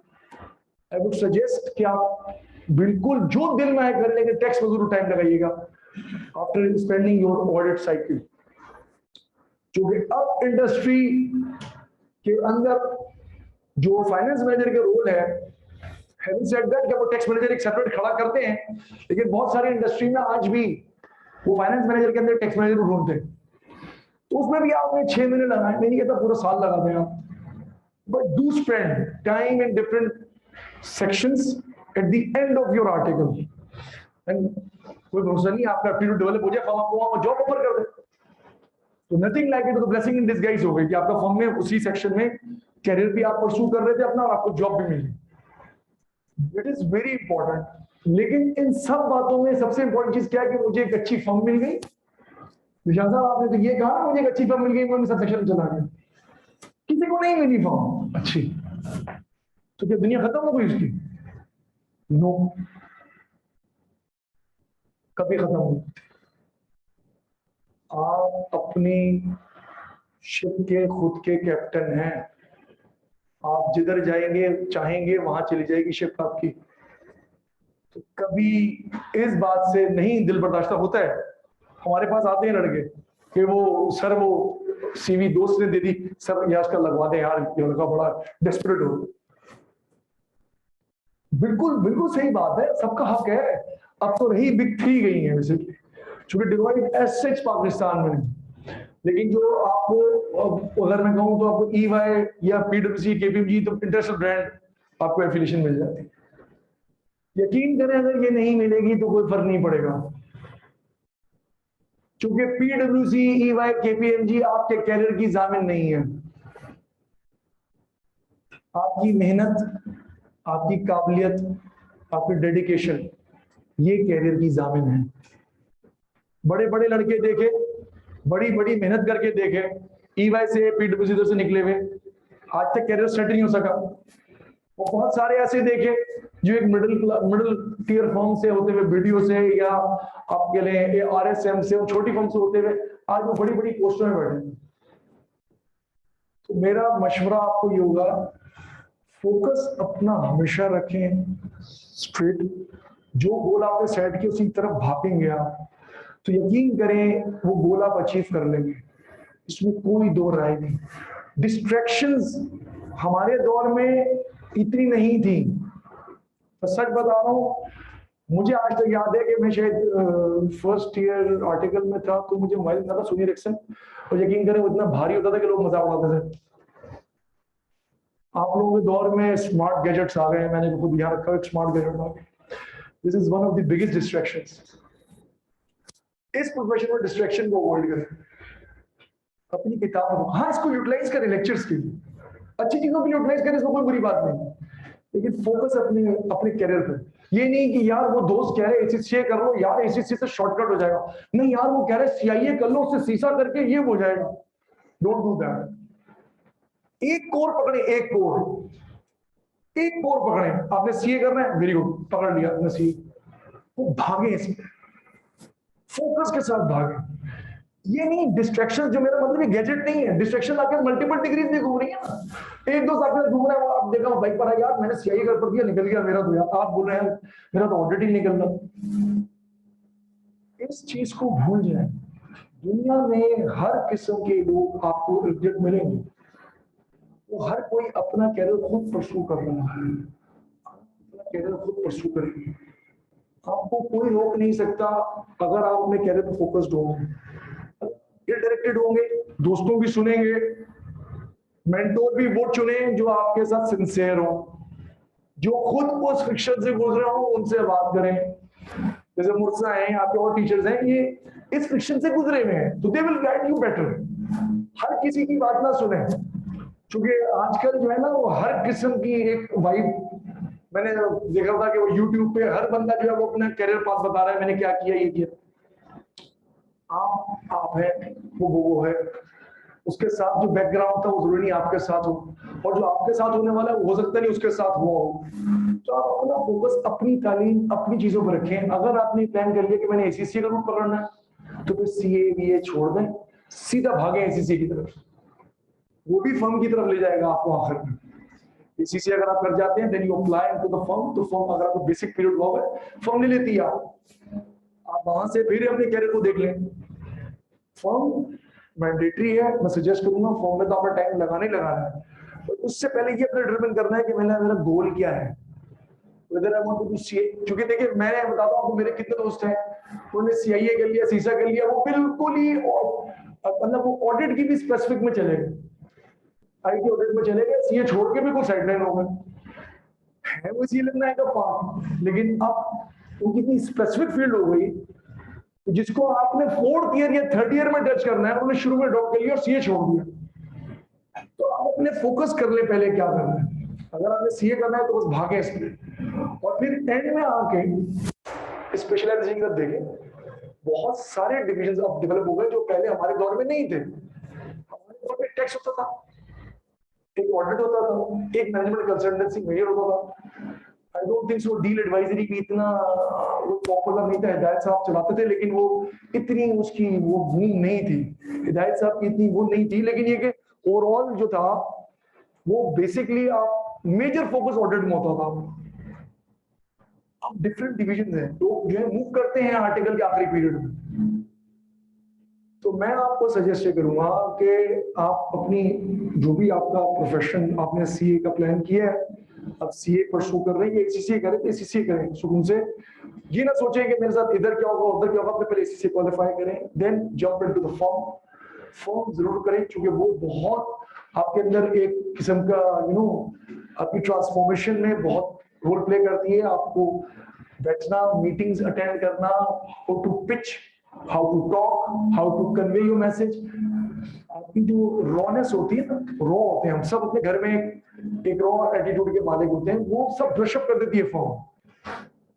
I would suggest कि आप बिल्कुल जो दिल में आए कर लेंगे, टैक्स में जरूर टाइम लगाइएगा after spending your audit cycle. क्योंकि अब इंडस्ट्री के अंदर जो फाइनेंस मैनेजर के रोल है, हैविंग सेड दैट, कि वो टैक्स मैनेजर एक सेपरेट खड़ा करते हैं, लेकिन बहुत सारी इंडस्ट्री में आज भी वो फाइनेंस मैनेजर के अंदर टैक्स मैनेजर को ढूंढते हैं। तो उसमें भी आपने 6 महीने लगाए, मैं नहीं कहता पूरा साल लगा दें आप, but do spend time in different sections eight the end of your article. And कोई भरोसा नहीं, आपका एप्टीट्यूड डेवलप हो जाए, फर्म आपको वहां जॉब ऑफर कर दे, तो नथिंग लाइक इट, तो ब्लेसिंग इन डिसगाइज हो गई कि आपका फर्म में उसी सेक्शन में कैरियर भी आप परस्यू कर रहे थे अपना, और आपको जॉब भी मिली। It is very important. लेकिन इन सब बातों में सबसे इंपॉर्टेंट चीज क्या है कि मुझे एक अच्छी फर्म मिल गई। निशान साहब, आपने तो ये कहा ना, मुझे एक अच्छी फर्म मिल गई, मैं सब सेक्शन चला गया। किसी को नहीं मिली फर्म अच्छी, तो क्या दुनिया खत्म हो गई उसकी? नो, कभी खत्म नहीं। आप अपनी शिप के खुद के कैप्टन हैं, आप जिधर जाएंगे चाहेंगे वहां चली जाएगी शिप आपकी। तो कभी इस बात से नहीं दिल बर्दाश्त होता है। हमारे पास आते हैं लड़के कि वो सर, वो सीवी दोस्त ने दे दी, सर यार इसका लगवा दे यार, ये लड़का बड़ा डेस्परेट हो। बिल्कुल बिल्कुल सही बात है, सबका हक है। अब तो रही बिग थ्री गई है बेसिकली, क्योंकि डिवाइड एसेट्स पाकिस्तान में नहीं। लेकिन जो आपको, अगर मैं कहूं तो आपको ईवाई या पीडब्ल्यूसी, केपीएमजी, तो इंटरनेशनल ब्रांड आपको एफिलिएशन मिल जाती है। यकीन करें, अगर ये नहीं मिलेगी तो कोई फर्क नहीं पड़ेगा, क्योंकि पीडब्ल्यूसी, ईवाई, केपीएमजी आपके कैरियर की जामिन नहीं है। आपकी मेहनत, आपकी काबिलियत, आपकी डेडिकेशन, ये कैरियर की जामिन है। बड़े बड़े लड़के देखे, बड़ी बड़ी मेहनत करके देखे, ईवाई से, पीडब्ल्यूसी से निकले हुए, आज तक कैरियर सेट नहीं हो सका। और बहुत सारे ऐसे देखे जो एक मिडिल टियर फर्म से होते हुए, वीडियो से, या आपके लिए आरएसएम से, छोटी फर्म से होते हुए आज वो बड़ी बड़ी पोस्टों में बैठे। तो मेरा मशवरा आपको ये होगा, फोकस अपना हमेशा रखें स्ट्रेट। जो गोल आपने सेट किया उसी तरफ भागेंगे आप, तो यकीन करें वो गोल आप अचीव कर लेंगे, इसमें कोई दो राय नहीं। डिस्ट्रैक्शंस हमारे दौर में इतनी नहीं थी, तो सच बता रहा हूं, मुझे आज तक याद है कि मैं शायद फर्स्ट ईयर आर्टिकल में था, तो मुझे मोबाइल मिला था सोनी एरिक्सन, और यकीन करें वो इतना भारी होता था कि लोग मजाक उड़ाते थे। आप लोगों के दौर में स्मार्ट गैजेट्स आ गए, मैंने खुद यहाँ रखा, एक स्मार्ट गैजेट आ गए। This is one of the biggest distractions. इस प्रोफेशन में डिस्ट्रैक्शन को अवॉइड करें। अपनी किताब, हाँ इसको यूटिलाइज करें लेक्चर्स के लिए, अच्छी चीजों को यूटिलाइज करें, इसमें कोई बुरी बात नहीं, लेकिन फोकस अपने अपने कैरियर पे। ये नहीं कि यार वो दोस्त कह रहे एसीसीए कर लो यार, एसीसीए से शॉर्टकट हो जाएगा, नहीं यार वो कह रहे सीआईए कर लो, उससे सीसा करके ये हो जाएगा। Don't do that. एक कोर पकड़े, एक कोर पकड़े। आपने सीए करना है, वेरी गुड, पकड़ लिया आपने सीए, वो भागे इसमें, फोकस के साथ भागे। ये नहीं डिस्ट्रैक्शन, जो मेरा मतलब ये गैजेट नहीं है, डिस्ट्रैक्शन आके मल्टीपल डिग्रीज में घूम रही है ना। एक दोस्त आपके घूम रहा है, आप देखा बाइक पर आ, यार मैंने सीआई कर दिया, निकल गया मेरा तो, यार आप बोल रहे हैं मेरा तो ऑडिट ही निकल रहा। इस चीज को भूल जाए। दुनिया में हर किस्म के लोग आपको इज्जत मिलेंगे, वो हर कोई अपना कैरियर खुद परस्यू कर रहा है, अपना कैरियर खुद परस्यू करेंगे। आपको कोई रोक नहीं सकता अगर आप अपने कैरियर पर फोकस्ड होंगे, डायरेक्टेड होंगे, दोस्तों भी सुनेंगे, मेंटोर भी वो चुने जो आपके साथ सिंसियर हो, जो खुद उस फ्रिक्शन से गुजरे हो उनसे बात करें। जैसे मुर्सा हैं, आपके और टीचर्स हैं, ये इस फ्रिक्शन से गुजरे हुए हैं, तो they will guide you better. हर किसी की बात ना सुने, क्योंकि आजकल जो है ना वो हर किस्म की एक वाइब, मैंने देखा था कि वो यूट्यूब पे हर बंदा जो है वो अपना करियर पाथ बता रहा है, मैंने क्या किया, ये किया। आप है, वो है, उसके साथ जो बैकग्राउंड था वो जरूरी नहीं आपके साथ हो, और जो आपके साथ होने वाला है वो हो सकता नहीं उसके साथ हुआ हो। तो आप अपना फोकस अपनी तालीम, अपनी चीजों पर रखें। अगर आपने प्लान कर लिया कि मैंने एसीसी का रूट पकड़ना है, तो फिर सीए बीए छोड़ दें, सीधा भागे एसीसी की तरफ, वो भी फर्म की तरफ ले जाएगा आपको आखिर में। एसीसी अगर आप कर जाते हैं, then you apply to the firm, तो फर्म अगर आपको बेसिक पीरियड हुआ है, फर्म ले लेती है आप वहां से फिर अपने कैरियर को देख लें। फॉर्म मैंडेटरी है, मैं सजेस्ट करूंगा, फॉर्म में तो आपका टाइम लगाना ही लगाना है, तो उससे पहले ये अपना डिटरमाइन करना है कि मेरा गोल क्या है, whether I want to be CA. क्योंकि देखिए मैं बताता हूं आपको, मेरे कितने दोस्त हैं उन्होंने सीआईए कर लिया, सीसा कर लिया, वो बिल्कुल ही मतलब वो ऑडिट की भी स्पेसिफिक में चले गए, आईटी ऑडिट में चले गए, सीए छोड़ के भी कोई साइडलाइन हो गए है, वो सीए लगना है का पार्ट, लेकिन अब उनकी इतनी स्पेसिफिक फील्ड हो गई, जिसको आपने 4th ईयर या 3rd ईयर में टच करना है, उन्होंने शुरू में ड्रॉप कर लिया और सीए छोड़ दिया। तो आप अपने फोकस कर ले पहले क्या करना है। अगर आपने सीए करना है तो बस भागे इस पे, और फिर एंड में आके स्पेशलाइजेशन की तरफ देखें। बहुत सारे डिविजन अब डेवलप हो गए जो पहले हमारे दौर में नहीं थे। हमारे दौर में टैक्स होता था, एक ऑडिट होता था, एक मैनेजमेंट कंसल्टेंसी मेजर होता था। I don't think so deal advisory भी इतना वो पॉपुलर नहीं था, हिदायत साहब चलाते थे, लेकिन वो इतनी उसकी वो बूम नहीं थी, हिदायत साहब की इतनी वो नहीं थी, लेकिन ये कि ओवरऑल जो था वो बेसिकली आप मेजर फोकस ऑडिट में होता था। अब डिफरेंट डिविजन है, लोग जो है मूव करते हैं आर्टिकल के आखिरी पीरियड में। तो मैं आपको सजेस्ट ये करूंगा कि आप अपनी जो भी आपका प्रोफेशन, आपने सीए का प्लान किया है, अब सीए परसू कर रहे हैं, एसीसी करें तो एसीसी करें सुकून से। ये ना सोचें कि मेरे साथ इधर क्या होगा उधर क्या होगा, अपने पहले एसीसी क्वालिफाई करें, then jump into the firm. Firm जरूर करें, क्योंकि वो बहुत आपके अंदर एक किस्म का आपकी ट्रांसफॉर्मेशन में बहुत रोल प्ले करती है। आपको बैठना, मीटिंग्स अटेंड करना, how to pitch, how to talk, how to convey your message. आपकी जो रॉनेस होती है ना, रॉ होते हैं हम सब अपने घर में, एक रॉ एटीट्यूड के मालिक होते हैं, वो सब ब्रश अप कर देती है form.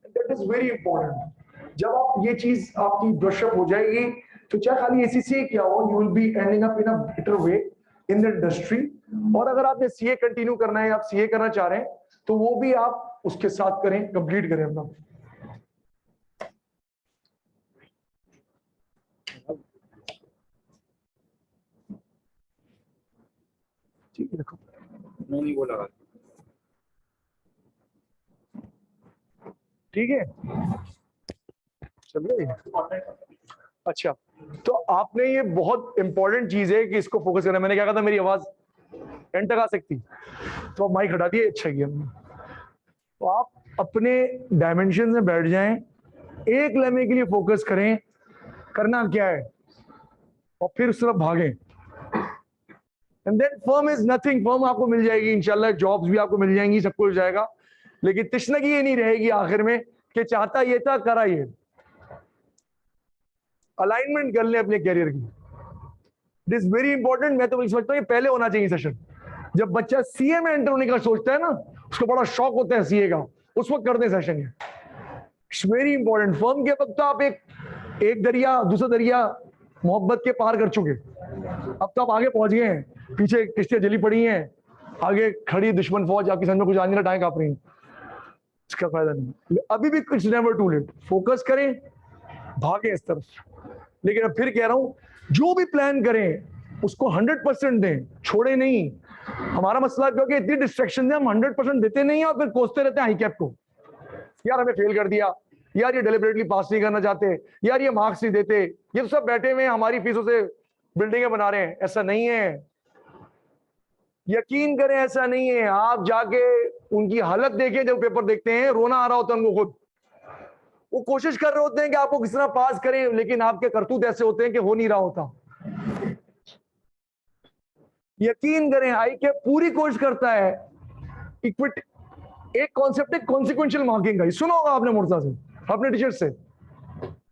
That is very important. जब आप ये चीज आपकी ब्रश अप हो जाएगी, तो चाहे खाली एसीसी क्या हो, you will be ending up in a better way in the industry. और अगर आपने सीए कंटिन्यू करना है, आप सीए करना चाह रहे हैं, तो वो भी आप उसके साथ करें, कंप्लीट करें अपना। ठीक है, देखो नहीं वो लगा, ठीक है, चलिए। अच्छा, तो आपने ये बहुत इंपॉर्टेंट चीज है कि इसको फोकस करना। मैंने क्या कहा था, मेरी आवाज एंड तक आ सकती, तो आप माइक हटा दिए, अच्छा किया। तो आप अपने डायमेंशन में बैठ जाएं, एक लम्हे के लिए फोकस करें, करना क्या है, और फिर उस तरफ भागें। And then firm is nothing, firm आपको मिल जाएगी इंशाल्लाह, जॉब्स भी आपको मिल जाएंगी, सब कुछ जाएगा, लेकिन तशनगी ये नहीं रहेगी आखिर में कि चाहता ये था, करा ये। अलाइनमेंट कर ले अपने कैरियर की, इट इज वेरी इंपॉर्टेंट। मैं तो समझता हूँ ये पहले होना चाहिए सेशन। जब बच्चा सीए में एंटर होने का सोचता है ना, उसको बड़ा शौक होता है सीए का, उस वक्त करते हैं सेशन। ये इट्स वेरी इंपॉर्टेंट। फर्म के वक्त तो आप एक दरिया दूसरा दरिया मोहब्बत के पार कर चुके, अब तो आप आगे पहुंच गए हैं, पीछे किश्तियां जली पड़ी हैं, आगे खड़ी दुश्मन फौज आपकी समझ में कुछ आने का टाइम कांप रही है, इसका फायदा नहीं। अभी भी कुछ नेवर टू लेट, फोकस करें, भागे इस तरफ। लेकिन अब फिर कह रहा हूं, जो भी प्लान करें उसको 100% दें, छोड़े नहीं। हमारा मसला क्योंकि इतनी डिस्ट्रैक्शन है, हम 100% देते नहीं है और फिर कोसते रहते हैं हाई कैप को, यार हमें फेल कर दिया, यार ये डेलिबरेटली पास नहीं करना चाहते, यार ये मार्क्स नहीं देते, ये तो सब बैठे हुए हमारी फीसों से बिल्डिंगें बना रहे हैं। ऐसा नहीं है, यकीन करें ऐसा नहीं है। आप जाके उनकी हालत देखें, जब पेपर देखते हैं रोना आ रहा होता है उनको खुद। वो कोशिश कर रहे होते हैं कि आपको किस तरह पास करें, लेकिन आपके करतूत ऐसे होते हैं कि हो नहीं रहा होता। यकीन करें, आई के पूरी कोशिश करता है, इक्विटी एक कॉन्सेप्ट है कॉन्सिक्वेंशियल मार्किंग का, सुना होगा आपने मुर्ता से, अपने टीचर से।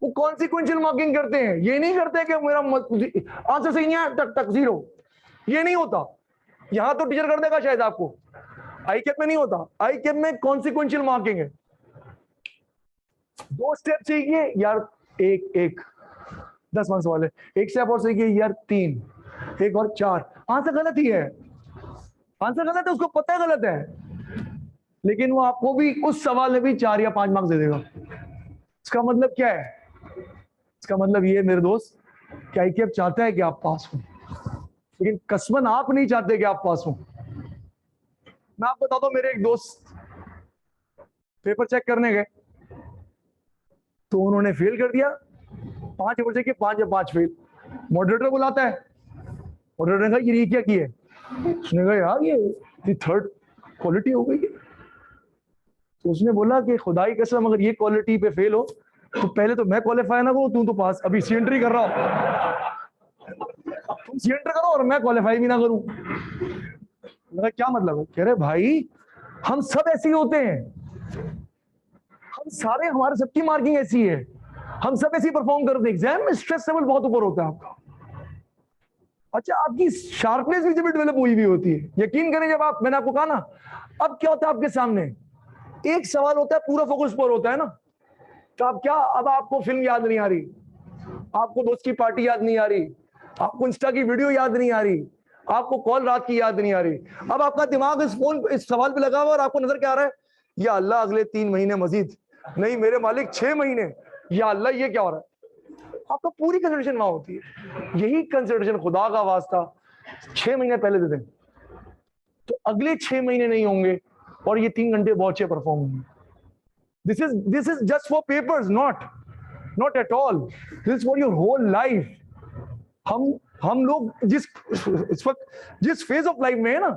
वो कॉन्सिक्वेंशियल मार्किंग करते हैं, ये नहीं करते कि मेरा आंसर सही नहीं है टक टक 0, ये नहीं होता। यहां तो टीचर कर देगा शायद आपको, आई कैप में नहीं होता। आई कैप में कॉन्सिक्वेंशियल मार्किंग है। 2 स्टेप सीखिए यार, एक 10 मार्क्स वाले, एक स्टेप और सीखिए यार 3, एक और 4, आंसर गलत ही है, आंसर गलत है, उसको पता है गलत है, लेकिन वो आपको भी उस सवाल में भी 4 या 5 मार्क्स दे देगा। इसका मतलब क्या है? इसका मतलब ये मेरे दोस्त, क्या आई कैप चाहता है कि आप पास हो, लेकिन कसमन आप नहीं चाहते कि आप पास हो। मैं आपको बताता हूं, मेरे एक दोस्त पेपर चेक करने गए तो उन्होंने फेल कर दिया, 5 पेपर चेक किए, 5 या 5 फेल। मॉडरेटर बुलाता है, मॉडरेटर ने कहा ये क्या किया है? उसने कहा यार ये 3rd क्वालिटी हो गई है। तो उसने बोला कि खुदाई कसम अगर ये क्वालिटी पे फेल हो तो पहले तो मैं क्वालिफाई ना करूं, तू तो पास, अभी सी एंट्री कर रहा हो, तुम सी एंटर करो और मैं क्वालिफाई भी ना करूं। मेरा क्या मतलब है? कह रहे भाई हम सब ऐसे ही होते हैं, हम सारे, हमारे सबकी मार्किंग ऐसी है, हम सब ऐसे ही परफॉर्म करते हैं। एग्जाम में स्ट्रेस लेवल बहुत ऊपर होता है आपका। अच्छा, आपकी शार्पनेस भी जब डेवलप हुई भी होती है, यकीन करें, जब आप, मैंने आपको कहा ना, अब क्या होता है आपके सामने, एक सवाल होता है, पूरा फोकस पर होता है ना, तो आप क्या, अब आपको फिल्म याद नहीं आ रही, आपको दोस्त की पार्टी याद नहीं आ रही, आपको इंस्टा की वीडियो याद नहीं आ रही, आपको कॉल रात की याद नहीं आ रही। अब आपका दिमाग इस फोन, इस सवाल पे लगा हुआ और आपको नजर क्या आ रहा है? या अल्लाह अगले 3 महीने मजीद, नहीं मेरे मालिक 6 महीने, या अल्लाह ये क्या हो रहा है? आपका पूरी कंसिडरेशन वहां होती है। यही कंसिडरेशन खुदा का वास्ता 6 महीने पहले दे दें तो अगले 6 महीने नहीं होंगे और ये 3 घंटे बहुत अच्छे परफॉर्म होंगे। This is just for papers, not at all, this is for your whole life. हम लोग इस वक्त जिस फेज ऑफ लाइफ में है ना,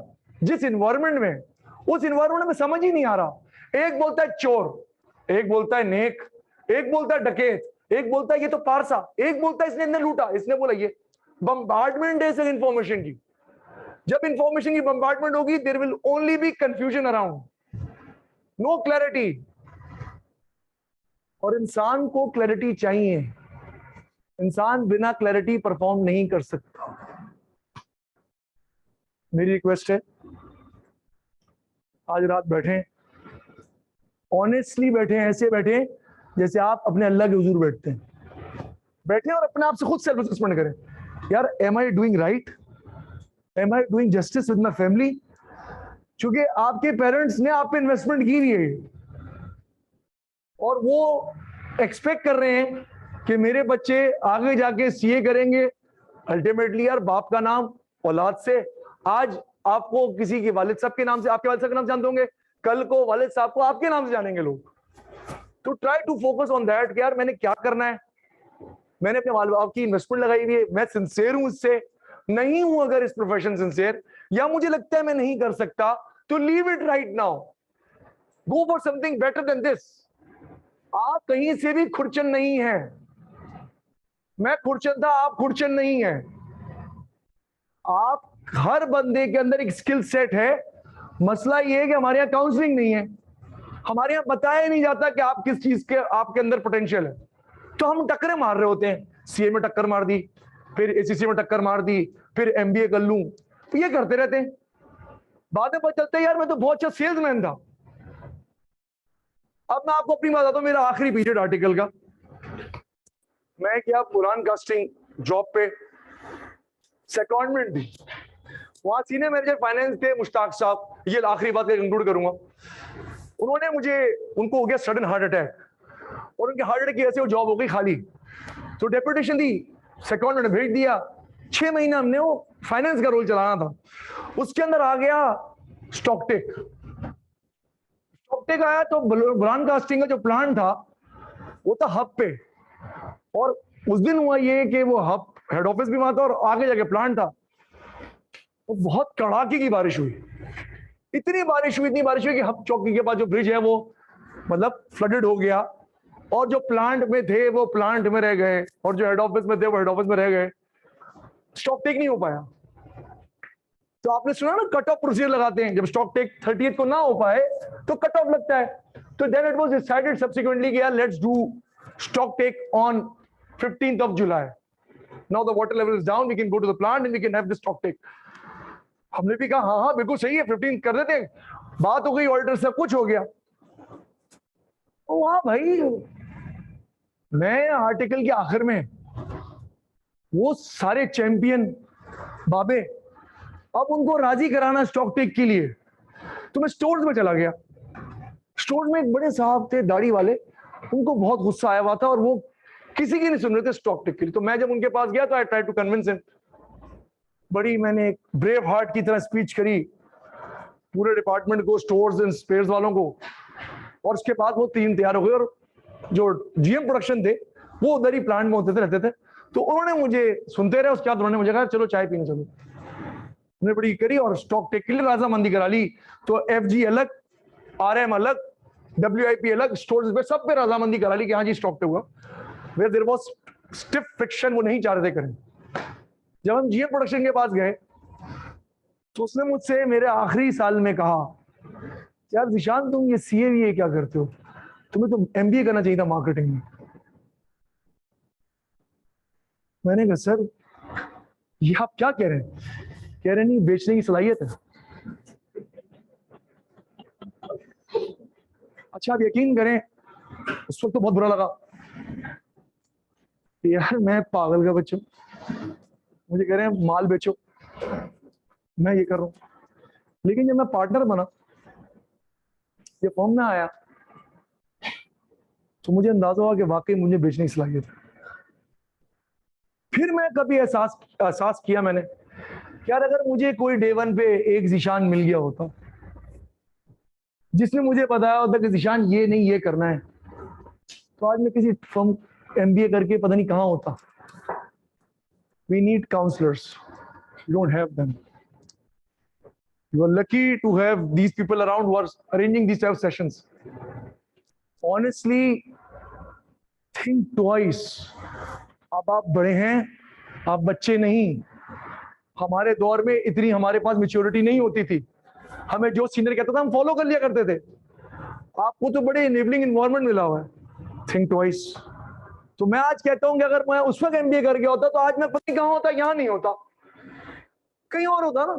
जिस इन्वायरमेंट में, उस इन्वायरमेंट में समझ ही नहीं आ रहा। एक बोलता है चोर, एक बोलता है नेक, एक बोलता है डकैत, एक बोलता है ये तो पारसा, एक बोलता है इसने लूटा, इसने बोला ये। बम्बार्डमेंट है इस इंफॉर्मेशन की। जब इंफॉर्मेशन की बम्बार्डमेंट होगी, there will only be confusion around, no clarity. और इंसान को क्लैरिटी चाहिए, इंसान बिना क्लैरिटी परफॉर्म नहीं कर सकता। मेरी रिक्वेस्ट है, आज रात बैठे, ऑनेस्टली बैठे, ऐसे बैठे जैसे आप अपने अल्लाह के हुजूर बैठते हैं। बैठे और अपने आप से खुद सेल्फ असेसमेंट करें, यार am I doing right, am I doing justice with my family. क्योंकि आपके पेरेंट्स ने आप पे इन्वेस्टमेंट की है और वो एक्सपेक्ट कर रहे हैं कि मेरे बच्चे आगे जाके सीए करेंगे। अल्टीमेटली यार बाप का नाम औलाद से, आज आपको किसी के वालिद साहब के नाम से, आपके वालिद साहब के नाम जानते होंगे, कल को वालिद साहब को आपके नाम से जानेंगे लोग। तो try to focus on that कि यार मैंने क्या करना है, मैंने अपने माल बाप की इन्वेस्टमेंट लगाई हुई है, मैं सिंसियर हूं इससे, नहीं हूं अगर इस प्रोफेशन सिंसियर, या मुझे लगता है मैं नहीं कर सकता, तो leave it right now, go for something better than this. आप कहीं से भी खुरचन नहीं है, मैं खुरचन था, आप खुरचन नहीं है। आप, हर बंदे के अंदर एक स्किल सेट है। मसला ये है कि हमारे यहाँ काउंसलिंग नहीं है, हमारे यहाँ बताया नहीं जाता कि आप किस चीज के आपके अंदर पोटेंशियल है। तो हम टक्करें मार रहे होते हैं, सीए में टक्कर मार दी, फिर एसीसी में टक्कर मार दी, फिर एमबीए कर लूं, तो ये करते रहते हैं। बाद में पता चलता है यार मैं तो बहुत अच्छा सेल्समैन था। अब मैं आपको अपनी बात बताता हूं, मेरा आखिरी पीरियड आर्टिकल का, मैं क्या पुरान कास्टिंग जॉब पे सेकंडमेंट थी, वहां सीनियर मैनेजर फाइनेंस थे मुश्ताक साहब, ये आखिरी बात कंक्लूड करूंगा। उन्होंने मुझे, उनको हो गया सडन हार्ट अटैक और उनके हार्ट अटैक की वजह से वो जॉब हो गई खाली। तो डेपुटेशन दी, सेकंड में भेज दिया, 6 महीना हमने वो फाइनेंस का रोल चलाना था। उसके अंदर आ गया स्टॉकटेक। स्टॉकटेक आया तो ब्रांड कास्टिंग का जो प्लान था वो था हब पे, और उस दिन हुआ ये कि वो हब हेड ऑफिस भी वहां था और आगे जाके प्लान था। तो बहुत कड़ाके की बारिश हुई, इतनी बारिश हुई कि हब चौकी के पास जो ब्रिज है वो मतलब फ्लडेड हो गया, और जो प्लांट में थे वो प्लांट में रह गए, और जो हेड ऑफिस में थे वो हेड ऑफिस में रह गए। स्टॉक टेक नहीं हो पाया। तो आपने सुना ना कट ऑफ प्रोसीजर लगाते हैं, जब स्टॉक टेक 30th को ना हो पाए तो कट ऑफ लगता है। तो then it was decided subsequently कि यार let's do stock take on 15th of July. Now the water level is down, we can go to the plant and we can have this stock take. हमने भी कहा हाँ हाँ बिल्कुल सही है, 15 कर देते हैं। बात हो गई, ऑल्टर सब कुछ हो गया। ओ हाँ भाई, मैं आर्टिकल के आखिर में वो सारे चैंपियन बाबे, अब उनको राजी कराना स्टॉक टेक के लिए, तो मैं स्टोर्स में चला गया। स्टोर्स में एक बड़े साहब थे दाढ़ी वाले, उनको बहुत गुस्सा आया हुआ था और वो किसी की नहीं सुन रहे थे स्टॉक टेक के लिए। तो मैं जब उनके पास गया तो I try to convince him. बड़ी मैंने एक ब्रेव हार्ट की तरह स्पीच करी पूरे डिपार्टमेंट को, स्टोर्स एंड स्पेयर्स वालों को, और उसके बाद वो टीम तैयार हो गई और जो जीएम प्रोडक्शन थे वो उधर ही प्लांट में होते थे, रहते थे। तो उन्होंने मुझे सुनते रहे, उसके बाद उन्होंने मुझे कहा चलो चाय पीने चलो। उन्होंने बड़ी करी और स्टॉक टेक के लिए राजामंदी करा ली। तो एफजी अलग, आरएम अलग, डब्ल्यूआईपी अलग, स्टोर्स पे सब पे राजामंदी करा ली कि हाँ जी स्टॉक टेक हुआ। Where there was stiff friction, वो नहीं चाह रहे थे करें। जब हम जीएम प्रोडक्शन के पास गए तो उसने मुझसे मेरे आखिरी साल में कहा, यार जिशान तुम ये सीए क्या करते हो, तुम्हें तो एमबीए करना चाहिए था मार्केटिंग में। मैंने कहा सर ये आप क्या कह रहे हैं? कह रहे नहीं, बेचने की सलाहियत है। अच्छा आप यकीन करें, उस वक्त तो बहुत बुरा लगा यार, मैं पागल का बच्चा, मुझे कह रहे हैं माल बेचो, मैं ये कर रहा हूं। लेकिन जब मैं पार्टनर बना, ये फॉर्म में आया, तो मुझे अंदाजा हुआ कि वाकई मुझे बेचने की सलाहियत है। फिर मैं कभी एहसास किया मैंने, यार अगर मुझे कोई डे वन पे एक जिशान मिल गया होता जिसने मुझे बताया होता कि जिशान ये नहीं ये करना है, तो आज मैं किसी फर्म एमबीए करके पता नहीं कहां होता। We need counselors. You don't have them. You are lucky to have these people around who are arranging these type of sessions. Honestly, think twice. अब आप बड़े हैं, आप बच्चे नहीं। हमारे दौर में इतनी हमारे पास मैच्योरिटी नहीं होती थी। हमें जो सीनियर कहता था हम फॉलो कर लिया करते थे। आपको तो बड़े इनेबलिंग एनवायरनमेंट मिला हुआ है। Think twice. तो मैं आज कहता हूं कि अगर मैं उस वक्त एमबीए करके होता तो आज मैं पता नहीं कहां होता, यहां नहीं होता, कहीं और होता ना।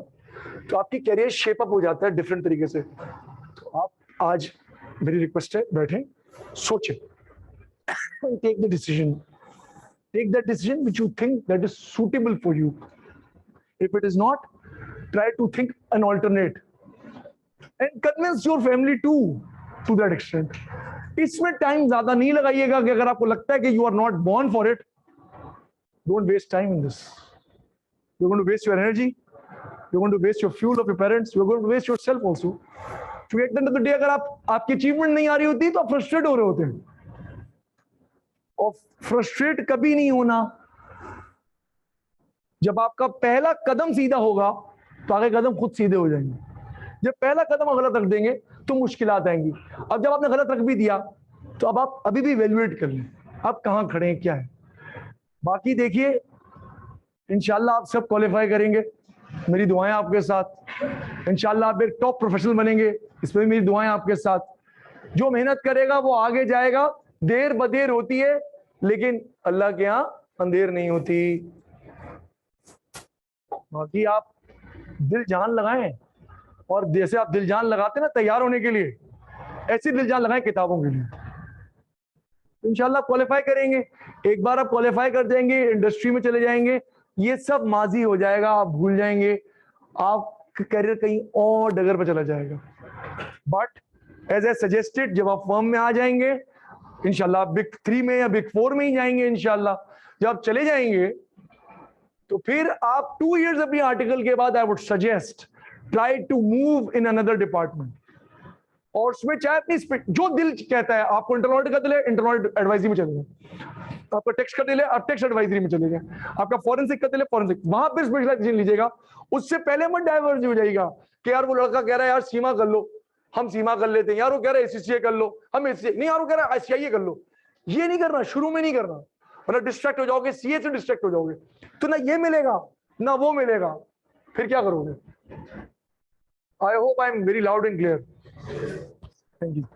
तो आपकी कैरियर शेप अप हो जाता है डिफरेंट तरीके से। तो आप आज, मेरी रिक्वेस्ट है, बैठे, सोचें, take the decision, take that decision which you think that is suitable for you. If it is not, try to think an alternate and convince your family to that extent. इसमें time ज्यादा नहीं लगाइएगा कि अगर आपको लगता है कि you are not born for it, don't waste time in this. You are going to waste your energy, you are going to waste your fuel of your parents, you are going to waste yourself also. क्योंकि at the end of the day अगर आपकी achievement नहीं आ रही होती तो आप frustrate हो रहे होते हैं, और फ्रस्ट्रेट कभी नहीं होना। जब आपका पहला कदम सीधा होगा तो आगे कदम खुद सीधे हो जाएंगे। जब पहला कदम गलत रख देंगे तो मुश्किलात आएंगी। अब जब आपने गलत रख भी दिया तो अब आप अभी भी इवैल्यूएट कर लें आप कहां खड़े हैं, क्या है। बाकी देखिए, इंशाल्लाह आप सब क्वालिफाई करेंगे, मेरी दुआएं आपके साथ। इंशाल्लाह आप एक टॉप प्रोफेशनल बनेंगे, इसमें मेरी दुआएं आपके साथ। जो मेहनत करेगा वो आगे जाएगा। देर बदेर होती है लेकिन अल्लाह के यहाँ अंधेर नहीं होती। बाकी आप दिल जान लगाएं, और जैसे आप दिल जान लगाते ना तैयार होने के लिए, ऐसी दिल जान लगाएं किताबों के लिए। इंशाल्लाह क्वालिफाई करेंगे। एक बार आप क्वालिफाई कर जाएंगे, इंडस्ट्री में चले जाएंगे, ये सब माजी हो जाएगा, आप भूल जाएंगे, आपका करियर कहीं और डगर पर चला जाएगा। बट एज ए सजेस्टेड, जब आप फर्म में आ जाएंगे, इंशाल्लाह बिग 3 में या बिग 4 में ही जाएंगे इंशाल्लाह। जब आप चले जाएंगे तो फिर आप 2 years अपनी आर्टिकल के बाद, I would suggest, try to move in another department. और उसमें चाहे अपनी जो दिल कहता है, आपको इंटरनल ऑडिट का दिल है, इंटरनल एडवाइजरी में चले जाए। आपका टैक्स का दिल है, आप टैक्स एडवाइजरी में चले जाए। आपका फॉरेंसिक का दिल है, फॉरेंसिक, वहां पर स्पेशलाइजेशन लीजिएगा। उससे पहले मत डाइवर्ज हो जाएगा कि यार वो लड़का कह रहा है यार सीमा कर लो, हम सीमा कर लेते हैं, यार वो कह रहा है एसीसीए कर लो, हम एसीसीए नहीं, यार वो कह रहा है आईसीआईए कर लो। ये नहीं करना, शुरू में नहीं करना, वरना डिस्ट्रैक्ट हो जाओगे, सीए से डिस्ट्रैक्ट हो जाओगे, तो ना ये मिलेगा ना वो मिलेगा, फिर क्या करोगे। I hope I'm very loud and clear. Thank you.